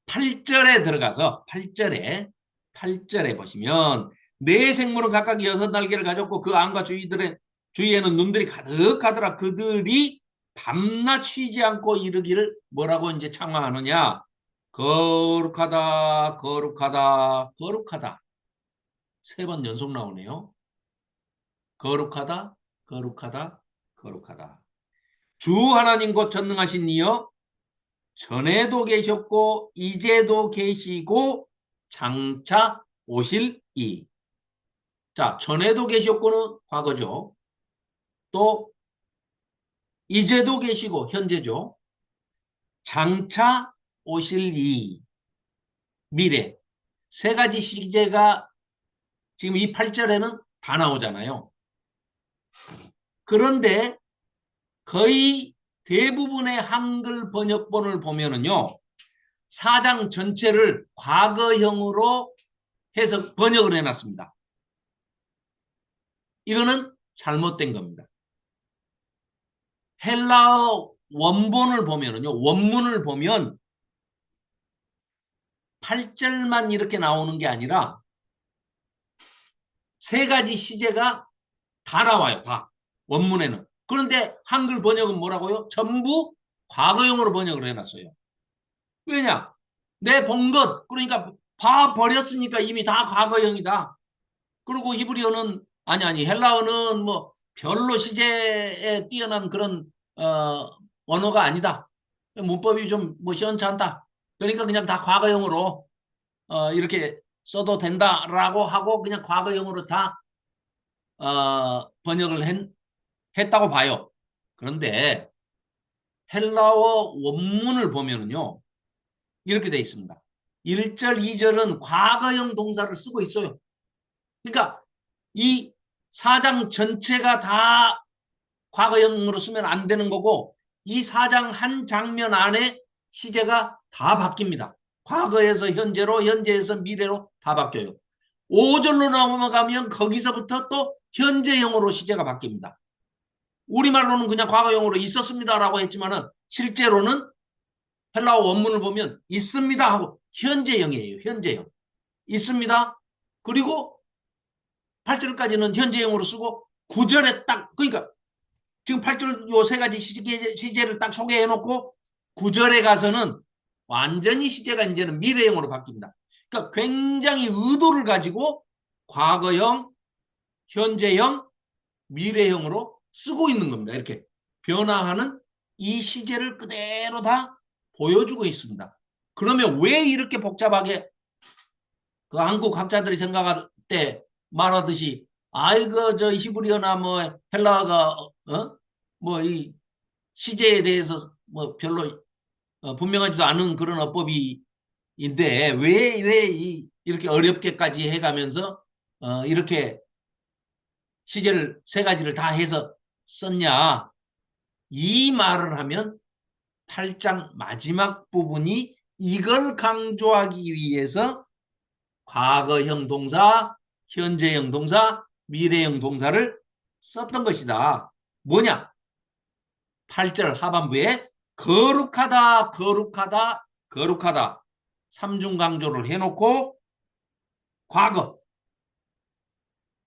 8절에 들어가서 8절에 보시면 네 생물은 각각 6날개를 가졌고 그 안과 주위에는 눈들이 가득하더라. 그들이 밤낮 쉬지 않고 이르기를 뭐라고 이제 창화하느냐? 거룩하다, 거룩하다, 거룩하다. 3번 연속 나오네요. 거룩하다, 거룩하다, 거룩하다. 주 하나님 곧 전능하신 이여 전에도 계셨고 이제도 계시고 장차 오실 이. 자, 전에도 계셨고는 과거죠. 또 이제도 계시고 현재죠. 장차 오실 이 미래. 3가지 시제가 지금 이 8절에는 다 나오잖아요. 그런데 거의 대부분의 한글 번역본을 보면은요. 4장 전체를 과거형으로 해서 번역을 해놨습니다. 이거는 잘못된 겁니다. 헬라어 원본을 보면은요. 원문을 보면 8절만 이렇게 나오는 게 아니라 3가지 시제가 다 나와요. 다. 원문에는. 그런데 한글 번역은 뭐라고요? 전부 과거형으로 번역을 해놨어요. 왜냐? 내 본 것, 그러니까 봐버렸으니까 이미 다 과거형이다. 그리고 히브리어는, 아니, 헬라어는 뭐 별로 시제에 뛰어난 그런, 언어가 아니다. 문법이 좀 뭐 시원찮다. 그러니까 그냥 다 과거형으로, 이렇게 써도 된다라고 하고 그냥 과거형으로 다, 번역을 했다고 봐요. 그런데 헬라어 원문을 보면은요, 이렇게 돼 있습니다. 1절, 2절은 과거형 동사를 쓰고 있어요. 그러니까 이 4장 전체가 다 과거형으로 쓰면 안 되는 거고 이 4장 한 장면 안에 시제가 다 바뀝니다. 과거에서 현재로, 현재에서 미래로 다 바뀌어요. 5절로 넘어가면 거기서부터 또 현재형으로 시제가 바뀝니다. 우리말로는 그냥 과거형으로 있었습니다라고 했지만은 실제로는 헬라어 원문을 보면 있습니다 하고 현재형이에요. 현재형. 있습니다. 그리고 8절까지는 현재형으로 쓰고 9절에 딱 그러니까 지금 8절 요 3가지 시제를 딱 소개해 놓고 9절에 가서는 완전히 시제가 이제는 미래형으로 바뀝니다. 그러니까 굉장히 의도를 가지고 과거형, 현재형, 미래형으로 쓰고 있는 겁니다. 이렇게 변화하는 이 시제를 그대로 다 보여주고 있습니다. 그러면 왜 이렇게 복잡하게 그 한국 학자들이 생각할 때 말하듯이 아이고 저 히브리어나 뭐 헬라어가 뭐 이 시제에 대해서 뭐 별로 분명하지도 않은 그런 어법이인데 왜 이렇게 어렵게까지 해가면서 이렇게 시제를 세 가지를 다 해서 썼냐 이 말을 하면 8장 마지막 부분이 이걸 강조하기 위해서 과거형 동사, 현재형 동사, 미래형 동사를 썼던 것이다. 뭐냐? 8절 하반부에 거룩하다, 거룩하다, 거룩하다. 삼중 강조를 해놓고 과거.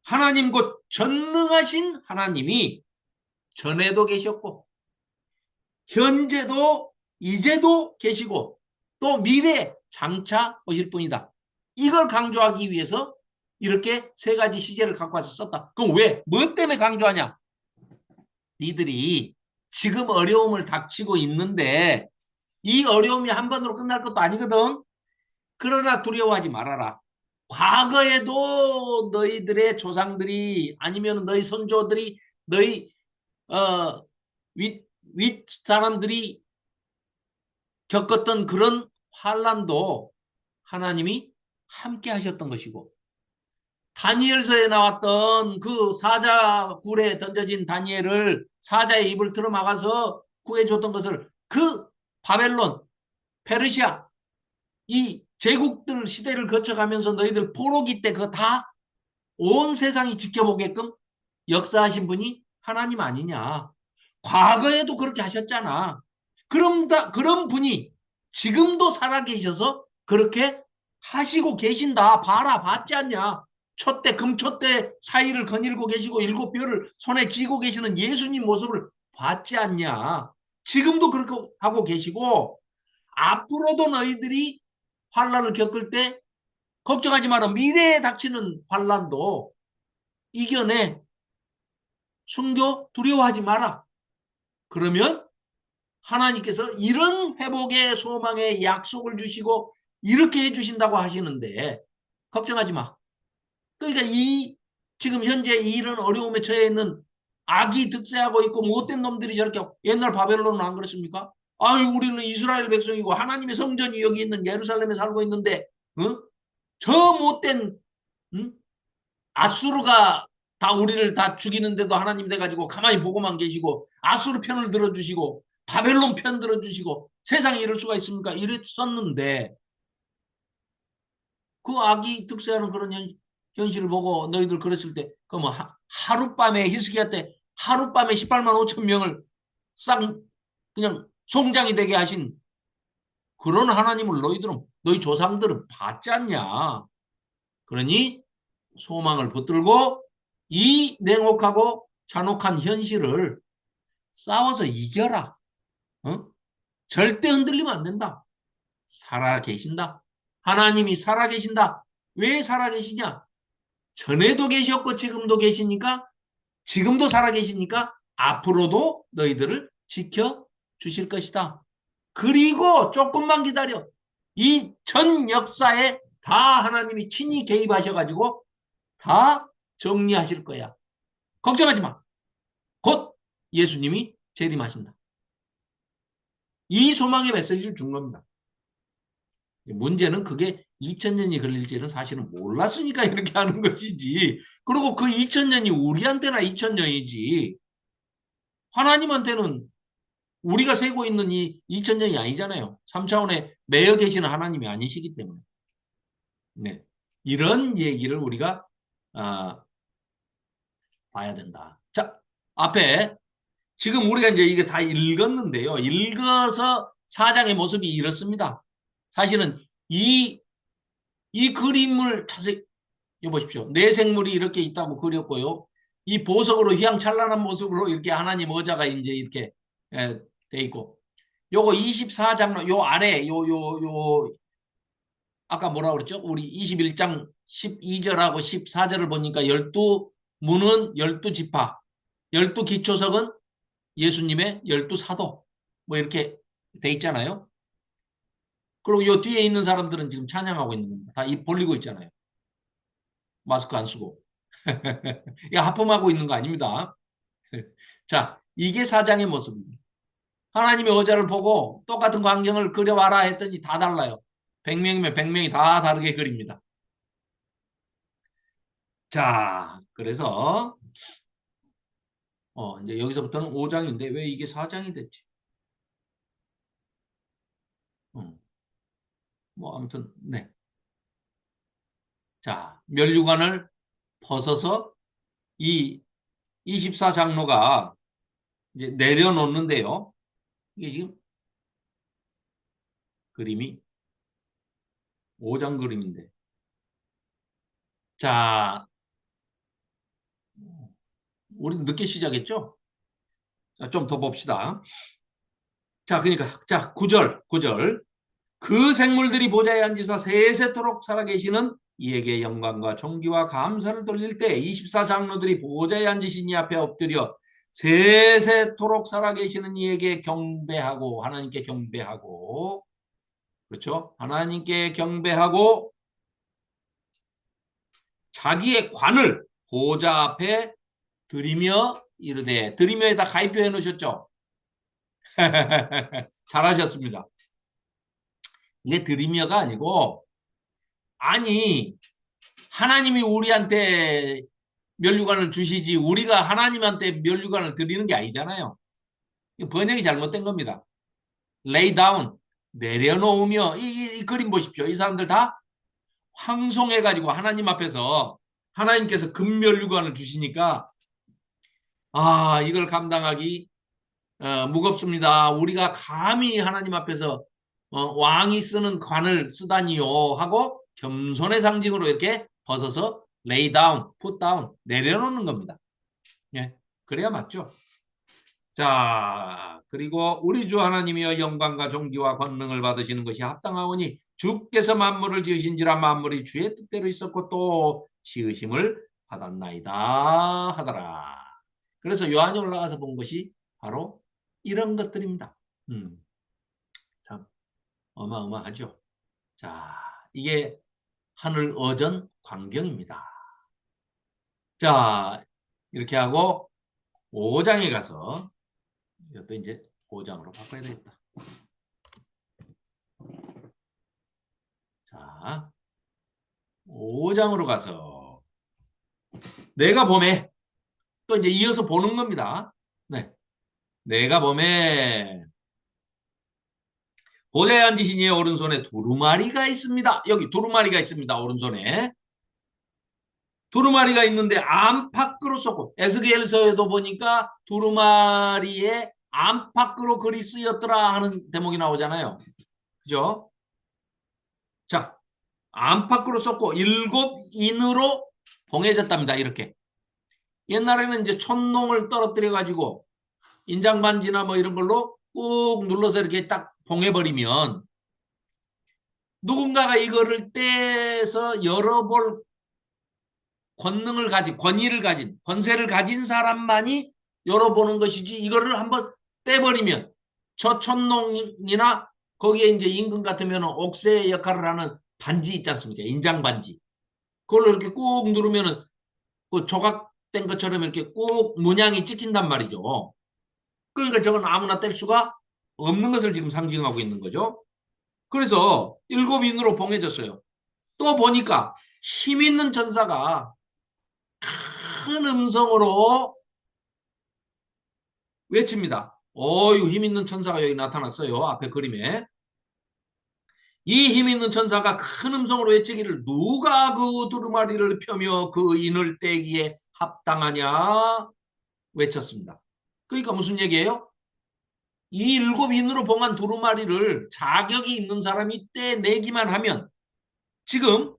하나님 곧 전능하신 하나님이 전에도 계셨고 현재도 이제도 계시고 또 미래 장차 오실 분이다. 이걸 강조하기 위해서 이렇게 세 가지 시제를 갖고 와서 썼다. 그럼 왜? 뭐 때문에 강조하냐? 니들이 지금 어려움을 닥치고 있는데 이 어려움이 한 번으로 끝날 것도 아니거든. 그러나 두려워하지 말아라. 과거에도 너희들의 조상들이 아니면 너희 선조들이 너희 어, 윗 사람들이 겪었던 그런 환란도 하나님이 함께 하셨던 것이고 다니엘서에 나왔던 그 사자 굴에 던져진 다니엘을 사자의 입을 틀어막아서 구해줬던 것을 그 바벨론, 페르시아 이 제국들 시대를 거쳐가면서 너희들 포로기 때 그거 다 온 세상이 지켜보게끔 역사하신 분이 하나님 아니냐. 과거에도 그렇게 하셨잖아. 그런 분이 지금도 살아계셔서 그렇게 하시고 계신다. 봐라, 봤지 않냐. 촛대, 금촛대 사이를 거닐고 계시고 일곱 별을 손에 쥐고 계시는 예수님 모습을 봤지 않냐. 지금도 그렇게 하고 계시고 앞으로도 너희들이 환란을 겪을 때 걱정하지 마라. 미래에 닥치는 환란도 이겨내. 순교 두려워하지 마라. 그러면 하나님께서 이런 회복의 소망의 약속을 주시고 이렇게 해주신다고 하시는데 걱정하지 마. 그러니까 이 지금 현재 이런 어려움에 처해 있는 악이 득세하고 있고 못된 놈들이 저렇게 옛날 바벨론은 안 그렇습니까? 아유 우리는 이스라엘 백성이고 하나님의 성전이 여기 있는 예루살렘에 살고 있는데 저 못된 아수르가 다 우리를 다 죽이는데도 하나님 돼가지고 가만히 보고만 계시고 아수르 편을 들어주시고 바벨론 편 들어주시고 세상에 이럴 수가 있습니까? 이랬었는데 그 악이 득세하는 그런 현실을 보고 너희들 그랬을 때 그 뭐 하룻밤에 히스기야 때 하룻밤에 18만 5천 명을 싹 그냥 송장이 되게 하신 그런 하나님을 너희들은 너희 조상들은 봤지 않냐? 그러니 소망을 붙들고 이 냉혹하고 잔혹한 현실을 싸워서 이겨라. 어? 절대 흔들리면 안 된다. 살아 계신다. 하나님이 살아 계신다. 왜 살아 계시냐? 전에도 계셨고 지금도 계시니까 지금도 살아 계시니까 앞으로도 너희들을 지켜 주실 것이다. 그리고 조금만 기다려. 이 전 역사에 다 하나님이 친히 개입하셔가지고 다 정리하실 거야. 걱정하지 마. 곧 예수님이 재림하신다. 이 소망의 메시지를 준 겁니다. 문제는 그게 2000년이 걸릴지는 사실은 몰랐으니까 이렇게 하는 것이지. 그리고 그 2000년이 우리한테나 2000년이지. 하나님한테는 우리가 세고 있는 이 2000년이 아니잖아요. 3차원에 매여 계시는 하나님이 아니시기 때문에. 네. 이런 얘기를 우리가 봐야 된다. 자, 앞에 지금 우리가 이제 이게 다 읽었는데요. 읽어서 사장의 모습이 이렇습니다. 사실은 이 그림을 자세히 보십시오. 내생물이 이렇게 있다고 그렸고요. 이 보석으로 휘황찬란한 모습으로 이렇게 하나님 의자가 이제 이렇게 돼 있고. 요거 24장 요 아래 요 아까 뭐라 그랬죠? 우리 21장 12절하고 14절을 보니까 12문은 12지파. 열두 기초석은 예수님의 열두 사도 뭐 이렇게 돼 있잖아요. 그리고 요 뒤에 있는 사람들은 지금 찬양하고 있는 겁니다. 다 입 벌리고 있잖아요. 마스크 안 쓰고. 이거 하품하고 있는 거 아닙니다. 자, 이게 사장의 모습입니다. 하나님의 어자를 보고 똑같은 광경을 그려와라 했더니 다 달라요. 100명이면 100명이 다 다르게 그립니다. 자, 그래서 이제 여기서부터는 5장인데 왜 이게 4장이 됐지? 뭐 아무튼 네. 자, 면류관을 벗어서 이 24장로가 이제 내려놓는데요. 이게 지금 그림이 5장 그림인데. 자, 우리 늦게 시작했죠? 좀 더 봅시다. 자, 그러니까 자, 9절. 그 생물들이 보좌에 앉으사 세세토록 살아계시는 이에게 영광과 존귀와 감사를 돌릴 때 24장로들이 보좌에 앉으신 이 앞에 엎드려 세세토록 살아계시는 이에게 경배하고 하나님께 경배하고 그렇죠? 하나님께 경배하고 자기의 관을 보좌 앞에 드리며 이르되 드리며에다 가입표해 놓으셨죠? 잘하셨습니다. 이게 드리며가 아니고 아니 하나님이 우리한테 면류관을 주시지 우리가 하나님한테 면류관을 드리는 게 아니잖아요. 번역이 잘못된 겁니다. lay down 내려놓으며 이 그림 보십시오. 이 사람들 다 황송해가지고 하나님 앞에서 하나님께서 금면류관을 주시니까 이걸 감당하기 무겁습니다. 우리가 감히 하나님 앞에서 왕이 쓰는 관을 쓰다니요 하고 겸손의 상징으로 이렇게 벗어서 lay down, put down 내려놓는 겁니다. 예, 그래야 맞죠. 자, 그리고 우리 주 하나님이여 영광과 존귀와 권능을 받으시는 것이 합당하오니 주께서 만물을 지으신지라 만물이 주의 뜻대로 있었고 또 지으심을 받았나이다 하더라. 그래서 요한이 올라가서 본 것이 바로 이런 것들입니다. 참 어마어마하죠. 자, 이게 하늘 어전 광경입니다. 자, 이렇게 하고 5장에 가서 이것도 이제 5장으로 바꿔야 되겠다. 자, 5장으로 가서 내가 봄에 또 이제 이어서 보는 겁니다. 네, 내가 봄에 보좌에 앉으신 이의 오른손에 두루마리가 있습니다. 여기 두루마리가 있습니다. 오른손에. 두루마리가 있는데 안팎으로 쏟고 에스겔서에도 보니까 두루마리에 안팎으로 글이 쓰였더라 하는 대목이 나오잖아요. 그죠? 자, 안팎으로 쏟고 7인으로 봉해졌답니다. 이렇게. 옛날에는 이제 촌농을 떨어뜨려 가지고 인장반지나 뭐 이런 걸로 꾹 눌러서 이렇게 딱 봉해버리면 누군가가 이거를 떼서 열어볼 권위를 가진, 권세를 가진 사람만이 열어보는 것이지 이거를 한번 떼버리면 저 촌농이나 거기에 이제 임금 같으면 옥새 역할을 하는 반지 있지 않습니까? 인장 반지. 그걸로 이렇게 꾹 누르면은 그 조각된 것처럼 이렇게 꾹 문양이 찍힌단 말이죠. 그러니까 저건 아무나 뗄 수가 없는 것을 지금 상징하고 있는 거죠. 그래서 7인으로 봉해졌어요. 또 보니까 힘 있는 천사가 큰 음성으로 외칩니다. 어유 힘 있는 천사가 여기 나타났어요. 앞에 그림에. 이 힘 있는 천사가 큰 음성으로 외치기를 누가 그 두루마리를 펴며 그 인을 떼기에 합당하냐 외쳤습니다. 그러니까 무슨 얘기예요? 이 7인으로 봉한 두루마리를 자격이 있는 사람이 떼내기만 하면 지금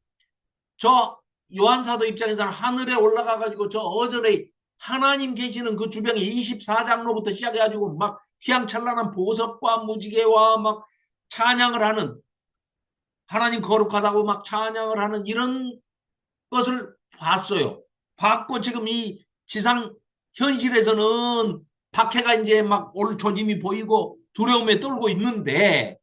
저 요한사도 입장에서는 하늘에 올라가가지고 저 어전에 하나님 계시는 그 주변에 24장로부터 시작해가지고 막 휘황찬란한 보석과 무지개와 막 찬양을 하는 하나님 거룩하다고 막 찬양을 하는 이런 것을 봤어요. 봤고 지금 이 지상 현실에서는 박해가 이제 막 올 조짐이 보이고 두려움에 떨고 있는데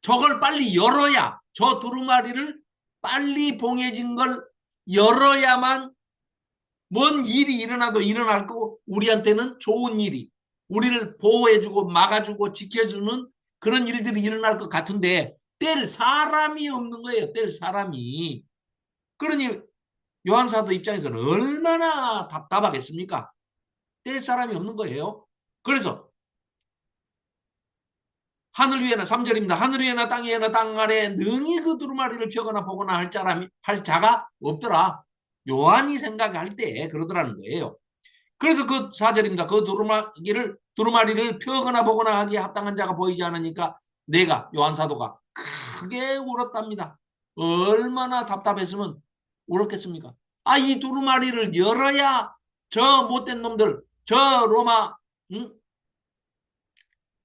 저걸 빨리 열어야 저 두루마리를 빨리 봉해진 걸 열어야만 뭔 일이 일어나도 일어날 거고 우리한테는 좋은 일이 우리를 보호해주고 막아주고 지켜주는 그런 일들이 일어날 것 같은데 뗄 사람이 없는 거예요. 뗄 사람이. 그러니 요한사도 입장에서는 얼마나 답답하겠습니까? 뗄 사람이 없는 거예요. 그래서 하늘 위에나 3절입니다. 하늘 위에나 땅 위에나 땅 아래 능히 그 두루마리를 펴거나 보거나 할 자가 없더라. 요한이 생각할 때 그러더라는 거예요. 그래서 그 4절입니다. 그 두루마리를 펴거나 보거나 하기에 합당한 자가 보이지 않으니까 내가 요한 사도가 크게 울었답니다. 얼마나 답답했으면 울었겠습니까? 아, 이 두루마리를 열어야 저 못된 놈들, 저 로마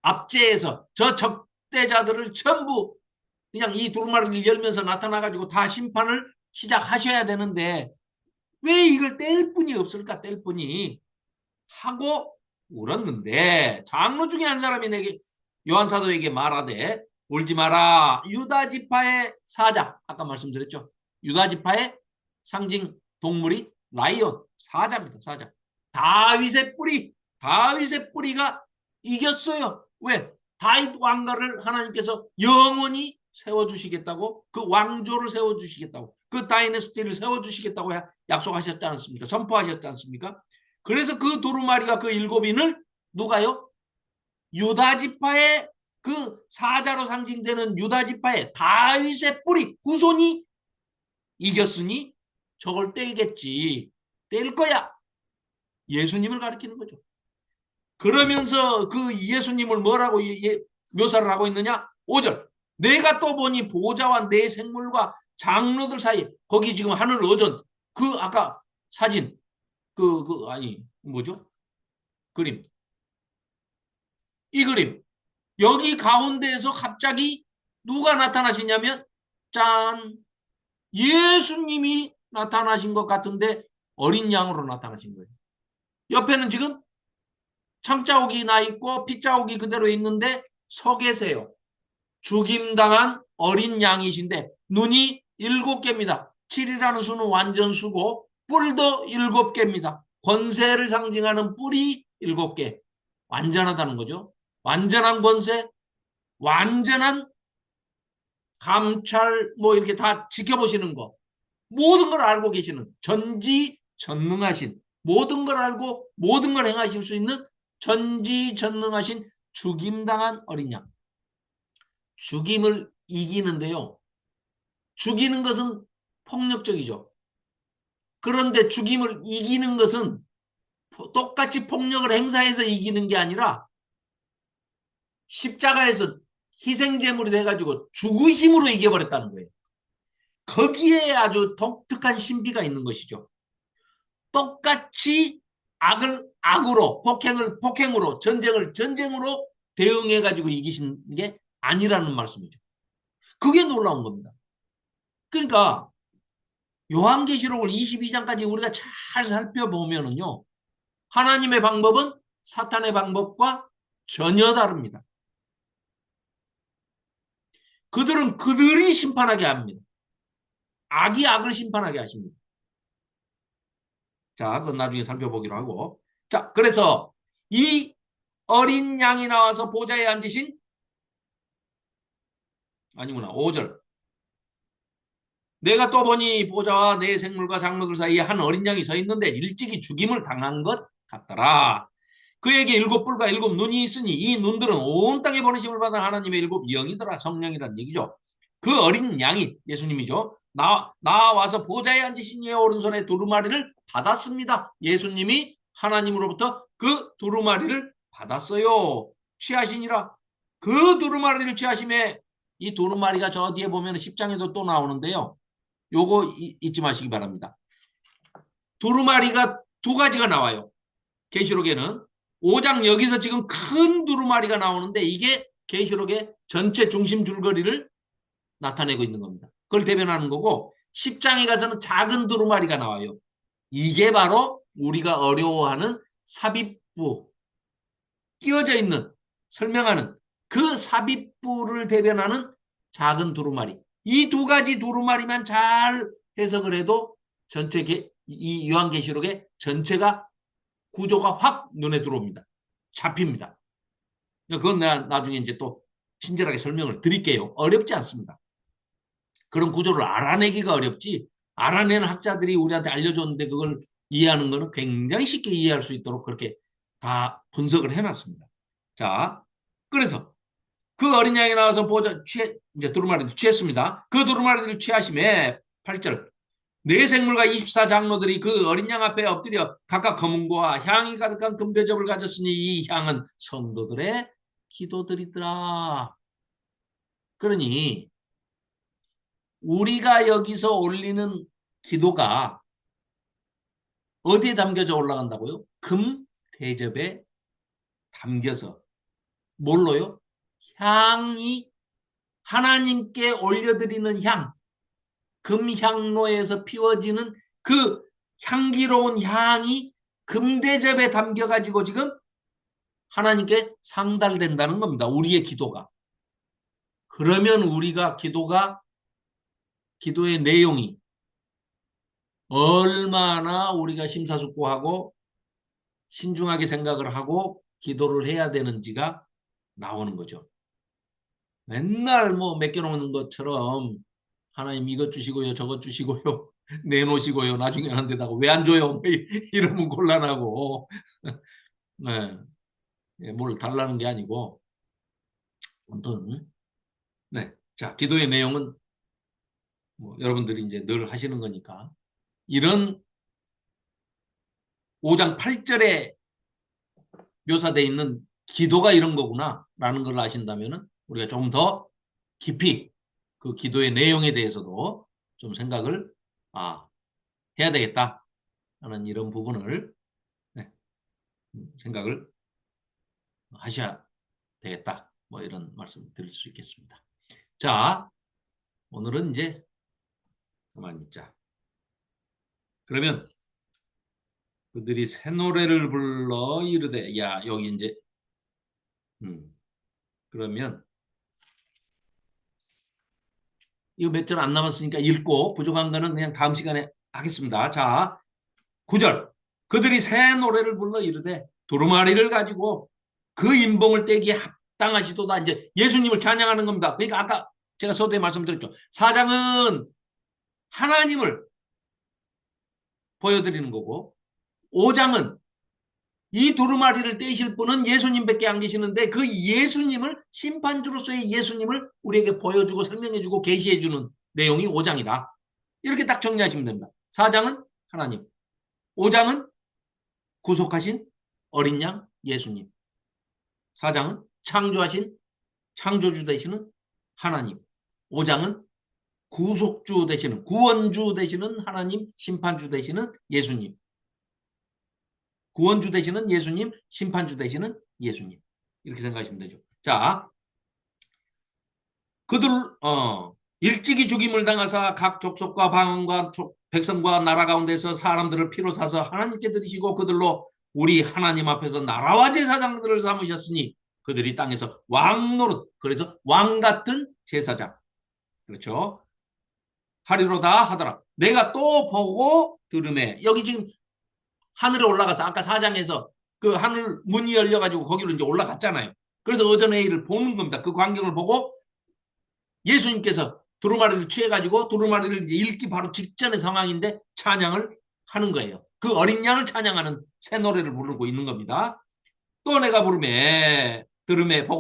압제에서 저 적대자들을 전부 그냥 이 두루마리를 열면서 나타나가지고 다 심판을 시작하셔야 되는데 왜 이걸 뗄 뿐이 없을까? 뗄 뿐이 하고 울었는데 장로 중에 한 사람이 내게 요한 사도에게 말하되 울지 마라. 유다 지파의 사자 아까 말씀드렸죠. 유다 지파의 상징 동물이 라이온 사자입니다. 사자. 다윗의 뿌리가 이겼어요. 왜? 다윗 왕가를 하나님께서 영원히 세워주시겠다고 그 왕조를 세워주시겠다고 그 다이너스티를 세워주시겠다고 약속하셨지 않습니까? 선포하셨지 않습니까? 그래서 그 두루마리가 그 일곱인을 누가요? 유다 지파의 그 사자로 상징되는 유다 지파의 다윗의 뿌리 후손이 이겼으니 저걸 떼겠지. 뗄 거야. 예수님을 가리키는 거죠. 그러면서 그 예수님을 뭐라고 묘사를 하고 있느냐? 5절. 내가 또 보니 보좌와 내 생물과 장로들 사이에 거기 지금 하늘 어전 그 아까 사진 아니 뭐죠? 그림. 이 그림. 여기 가운데에서 갑자기 누가 나타나시냐면 짠. 예수님이 나타나신 것 같은데 어린 양으로 나타나신 거예요. 옆에는 지금 창자국이 나 있고 핏자국이 그대로 있는데 서 계세요. 죽임당한 어린 양이신데 눈이 7개입니다. 7이라는 수는 완전수고 뿔도 7개입니다. 권세를 상징하는 뿔이 7개. 완전하다는 거죠. 완전한 권세, 완전한 감찰 뭐 이렇게 다 지켜보시는 거. 모든 걸 알고 계시는 전지전능하신 모든 걸 알고 모든 걸 행하실 수 있는 전지전능하신 죽임당한 어린 양. 죽임을 이기는데요. 죽이는 것은 폭력적이죠. 그런데 죽임을 이기는 것은 똑같이 폭력을 행사해서 이기는 게 아니라 십자가에서 희생제물이 돼가지고 죽으심으로 이겨버렸다는 거예요. 거기에 아주 독특한 신비가 있는 것이죠. 똑같이 악을 악으로, 폭행을 폭행으로, 전쟁을 전쟁으로 대응해가지고 이기신 게 아니라는 말씀이죠. 그게 놀라운 겁니다. 그러니까 요한계시록을 22장까지 우리가 잘 살펴보면은요. 하나님의 방법은 사탄의 방법과 전혀 다릅니다. 그들은 그들이 심판하게 합니다. 악이 악을 심판하게 하십니다. 자, 그건 나중에 살펴보기로 하고. 자, 그래서 이 어린 양이 나와서 보좌에 앉으신 아니구나. 5절. 내가 또 보니 보좌와 내 생물과 장로들 사이에 한 어린 양이 서 있는데 일찍이 죽임을 당한 것 같더라. 그에게 7뿔과 7눈이 있으니 이 눈들은 온 땅에 보내심을 받은 하나님의 7영이더라. 성령이라는 얘기죠. 그 어린 양이 예수님이죠. 나와서 보좌에 앉으신 이의 오른손에 두루마리를 받았습니다. 예수님이 하나님으로부터 그 두루마리를 받았어요. 취하시니라. 그 두루마리를 취하심에 이 두루마리가 저 뒤에 보면 10장에도 또 나오는데요. 요거 잊지 마시기 바랍니다. 두루마리가 두 가지가 나와요. 계시록에는 5장 여기서 지금 큰 두루마리가 나오는데 이게 계시록의 전체 중심 줄거리를 나타내고 있는 겁니다. 그걸 대변하는 거고 10장에 가서는 작은 두루마리가 나와요. 이게 바로 우리가 어려워하는 삽입부, 끼워져 있는, 설명하는 그 삽입부를 대변하는 작은 두루마리. 이 두 가지 두루마리만 잘 해석을 해도 이 요한계시록의 전체가 구조가 확 눈에 들어옵니다. 잡힙니다. 그건 내가 나중에 이제 또 친절하게 설명을 드릴게요. 어렵지 않습니다. 그런 구조를 알아내기가 어렵지, 알아내는 학자들이 우리한테 알려줬는데 그걸 이해하는 거는 굉장히 쉽게 이해할 수 있도록 그렇게 다 분석을 해놨습니다. 자, 그래서 그 어린 양이 나와서 이제 두루마리를 취했습니다. 그 두루마리를 취하심에 8절. 네 생물과 24장로들이 그 어린 양 앞에 엎드려 각각 검은고와 향이 가득한 금대접을 가졌으니 이 향은 성도들의 기도들이더라. 그러니 우리가 여기서 올리는 기도가 어디에 담겨져 올라간다고요? 금 대접에 담겨서. 뭘로요? 향이, 하나님께 올려드리는 향, 금향로에서 피워지는 그 향기로운 향이 금대접에 담겨가지고 지금 하나님께 상달된다는 겁니다. 우리의 기도가. 그러면 우리가 기도의 내용이 얼마나 우리가 심사숙고하고 신중하게 생각을 하고 기도를 해야 되는지가 나오는 거죠. 맨날 뭐 맡겨놓는 것처럼 하나님 이것 주시고요, 저것 주시고요, 내놓으시고요, 나중에 안 된다고 왜 안 줘요? 이러면 곤란하고, 네, 뭘 달라는 게 아니고, 아무튼, 네, 자, 기도의 내용은 뭐 여러분들이 이제 늘 하시는 거니까 이런 5장 8절에 묘사되어 있는 기도가 이런 거구나라는 걸 아신다면은 우리가 좀 더 깊이 그 기도의 내용에 대해서도 좀 생각을 해야 되겠다 하는 이런 부분을 네, 생각을 하셔야 되겠다. 뭐 이런 말씀 드릴 수 있겠습니다. 자, 오늘은 이제 그만 있자. 그러면 그들이 새 노래를 불러 이르되, 야, 여기 이제 그러면 이거 몇 절 안 남았으니까 읽고 부족한 거는 그냥 다음 시간에 하겠습니다. 자, 9절. 그들이 새 노래를 불러 이르되 두루마리를 가지고 그 인봉을 떼기에 합당하시도다. 이제 예수님을 찬양하는 겁니다. 그러니까 아까 제가 서두에 말씀드렸죠. 사장은 하나님을 보여드리는 거고 5장은 이 두루마리를 떼실 분은 예수님밖에 안 계시는데 그 예수님을 심판주로서의 예수님을 우리에게 보여주고 설명해주고 계시해주는 내용이 5장이다. 이렇게 딱 정리하시면 됩니다. 4장은 하나님, 5장은 구속하신 어린 양 예수님, 4장은 창조하신 창조주 되시는 하나님, 5장은 구속주 되시는 구원주 되시는 하나님, 심판주 되시는 예수님, 구원주 되시는 예수님, 심판주 되시는 예수님. 이렇게 생각하시면 되죠. 자, 그들 일찍이 죽임을 당하사 각 족속과 방언과 백성과 나라 가운데서 사람들을 피로 사서 하나님께 드리시고 그들로 우리 하나님 앞에서 나라와 제사장들을 삼으셨으니 그들이 땅에서 왕 노릇, 그래서 왕 같은 제사장, 그렇죠, 하리로다 하더라. 내가 또 보고 들음에, 여기 지금 하늘에 올라가서 아까 4장에서 그 하늘 문이 열려가지고 거기로 이제 올라갔잖아요. 그래서 어전의 일을 보는 겁니다. 그 광경을 보고 예수님께서 두루마리를 취해가지고 두루마리를 이제 읽기 바로 직전의 상황인데 찬양을 하는 거예요. 그 어린 양을 찬양하는 새 노래를 부르고 있는 겁니다. 또 내가 보고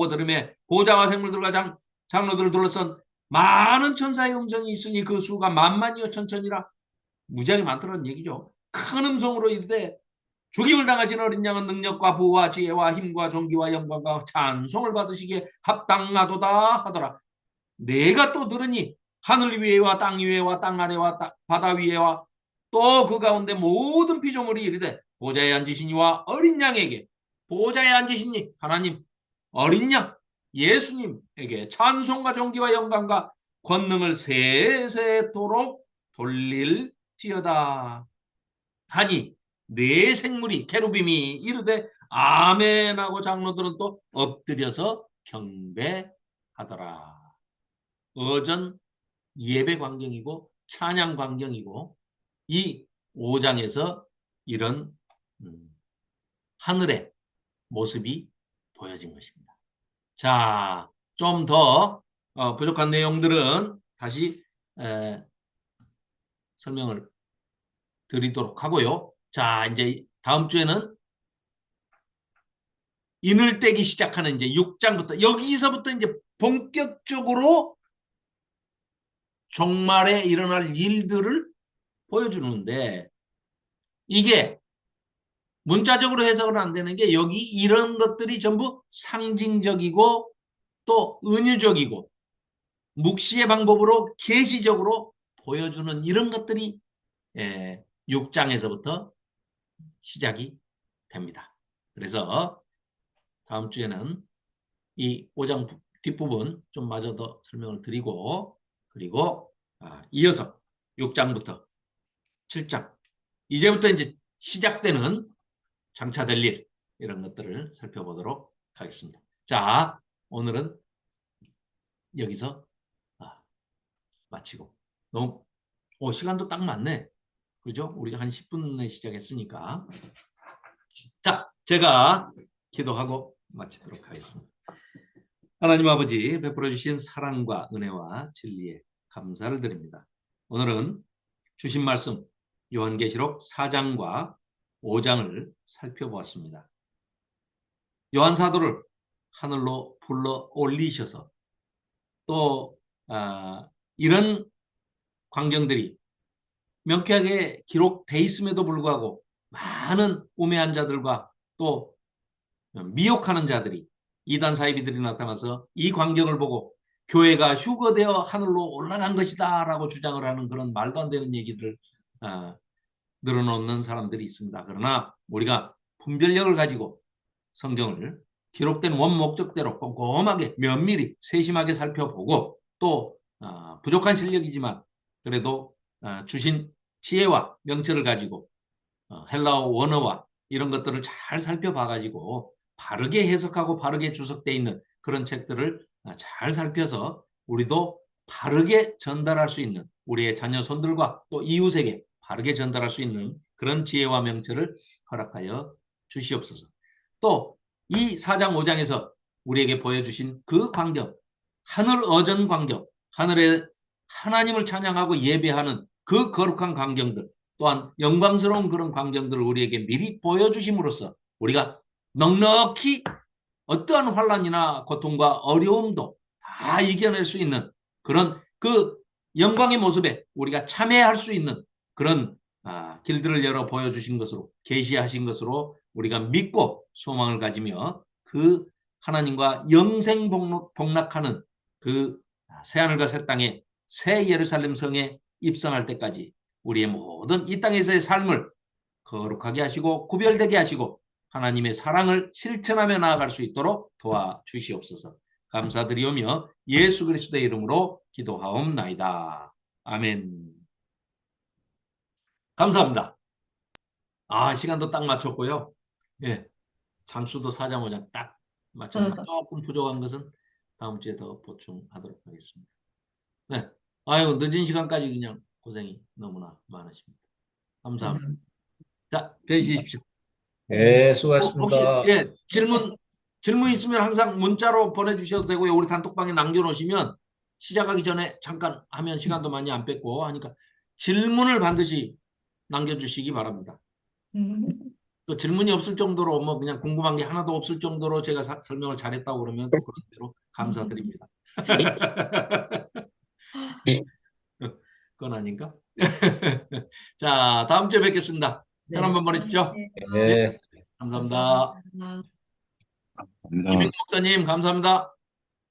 들음에 보좌와 생물들과 장로들을 둘러선 많은 천사의 음성이 있으니 그 수가 만만이요 천천이라, 무지하게 많더라는 얘기죠. 큰 음성으로 이르되 죽임을 당하신 어린 양은 능력과 부와 지혜와 힘과 존귀와 영광과 찬송을 받으시기에 합당하도다 하더라. 내가 또 들으니 하늘 위에와 땅 위에와 땅 아래와 바다 위에와 또 그 가운데 모든 피조물이 이르되 보좌에 앉으신 이와 어린 양에게, 보좌에 앉으신 이 하나님, 어린 양 예수님에게 찬송과 존귀와 영광과 권능을 세세토록 돌릴지어다 하니 네 생물이 케루빔이 이르되 아멘하고 장로들은 또 엎드려서 경배하더라. 어전 예배 광경이고 찬양 광경이고 이 5장에서 이런 하늘의 모습이 보여진 것입니다. 자, 좀 더 부족한 내용들은 다시 설명을 드리도록 하고요. 자, 이제 다음 주에는 인을 떼기 시작하는 이제 6장부터 여기서부터 이제 본격적으로 종말에 일어날 일들을 보여주는데 이게 문자적으로 해석은 안 되는 게 여기 이런 것들이 전부 상징적이고 또 은유적이고 묵시의 방법으로 계시적으로 보여주는 이런 것들이 6장에서부터 시작이 됩니다. 그래서 다음 주에는 이 5장 뒷부분 좀 마저 더 설명을 드리고 그리고 이어서 6장부터 7장 이제부터 이제 시작되는 장차될 일 이런 것들을 살펴보도록 하겠습니다. 자, 오늘은 여기서 마치고 너무 시간도 딱 맞네. 그죠? 우리가 한 10분에 시작했으니까. 자, 제가 기도하고 마치도록 하겠습니다. 하나님 아버지 베풀어 주신 사랑과 은혜와 진리에 감사를 드립니다. 오늘은 주신 말씀 요한계시록 4장과 5장을 살펴보았습니다. 요한 사도를 하늘로 불러 올리셔서 또 이런 광경들이 명쾌하게 기록돼 있음에도 불구하고 많은 우매한 자들과 또 미혹하는 자들이 이단 사이비들이 나타나서 이 광경을 보고 교회가 휴거되어 하늘로 올라간 것이다 라고 주장을 하는 그런 말도 안 되는 얘기들을 늘어놓는 사람들이 있습니다. 그러나 우리가 분별력을 가지고 성경을 기록된 원목적대로 꼼꼼하게 면밀히 세심하게 살펴보고 또 부족한 실력이지만 그래도 주신 지혜와 명철을 가지고 헬라어 원어와 이런 것들을 잘 살펴봐가지고 바르게 해석하고 바르게 주석되어 있는 그런 책들을 잘 살펴서 우리도 바르게 전달할 수 있는 우리의 자녀 손들과 또 이웃에게 바르게 전달할 수 있는 그런 지혜와 명철을 허락하여 주시옵소서. 또 이 4장 5장에서 우리에게 보여주신 그 광경, 하늘 어전 광경, 하늘에 하나님을 찬양하고 예배하는 그 거룩한 광경들 또한 영광스러운 그런 광경들을 우리에게 미리 보여주심으로써 우리가 넉넉히 어떠한 환난이나 고통과 어려움도 다 이겨낼 수 있는 그런 그 영광의 모습에 우리가 참여할 수 있는 그런 길들을 열어 보여주신 것으로 계시하신 것으로 우리가 믿고 소망을 가지며 그 하나님과 영생 복락하는 그 새하늘과 새 땅에 새 예루살렘 성에 입성할 때까지 우리의 모든 이 땅에서의 삶을 거룩하게 하시고 구별되게 하시고 하나님의 사랑을 실천하며 나아갈 수 있도록 도와주시옵소서. 감사드리오며 예수 그리스도의 이름으로 기도하옵나이다. 아멘. 감사합니다. 시간도 딱 맞췄고요. 예, 장수도 4장 5장 딱 맞췄는데 조금 부족한 것은 다음 주에 더 보충하도록 하겠습니다. 네, 아이고 늦은 시간까지 그냥 고생이 너무나 많으십니다. 감사합니다. 자, 뵈주십시오. 네, 혹시 수고하셨습니다. 질문 있으면 항상 문자로 보내주셔도 되고요. 우리 단톡방에 남겨놓으시면 시작하기 전에 잠깐 하면 시간도 많이 안 뺏고 하니까 질문을 반드시 남겨주시기 바랍니다. 또 질문이 없을 정도로 뭐 그냥 궁금한 게 하나도 없을 정도로 제가 설명을 잘했다고 그러면 또 그런 대로 감사드립니다. 그건 아닌가? 자, 다음 주에 뵙겠습니다. 편 한번 보내십시오. 네, 네. 감사합니다. 감사합니다. 김영목 목사님, 감사합니다.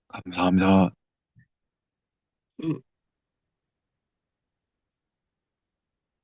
감사합니다.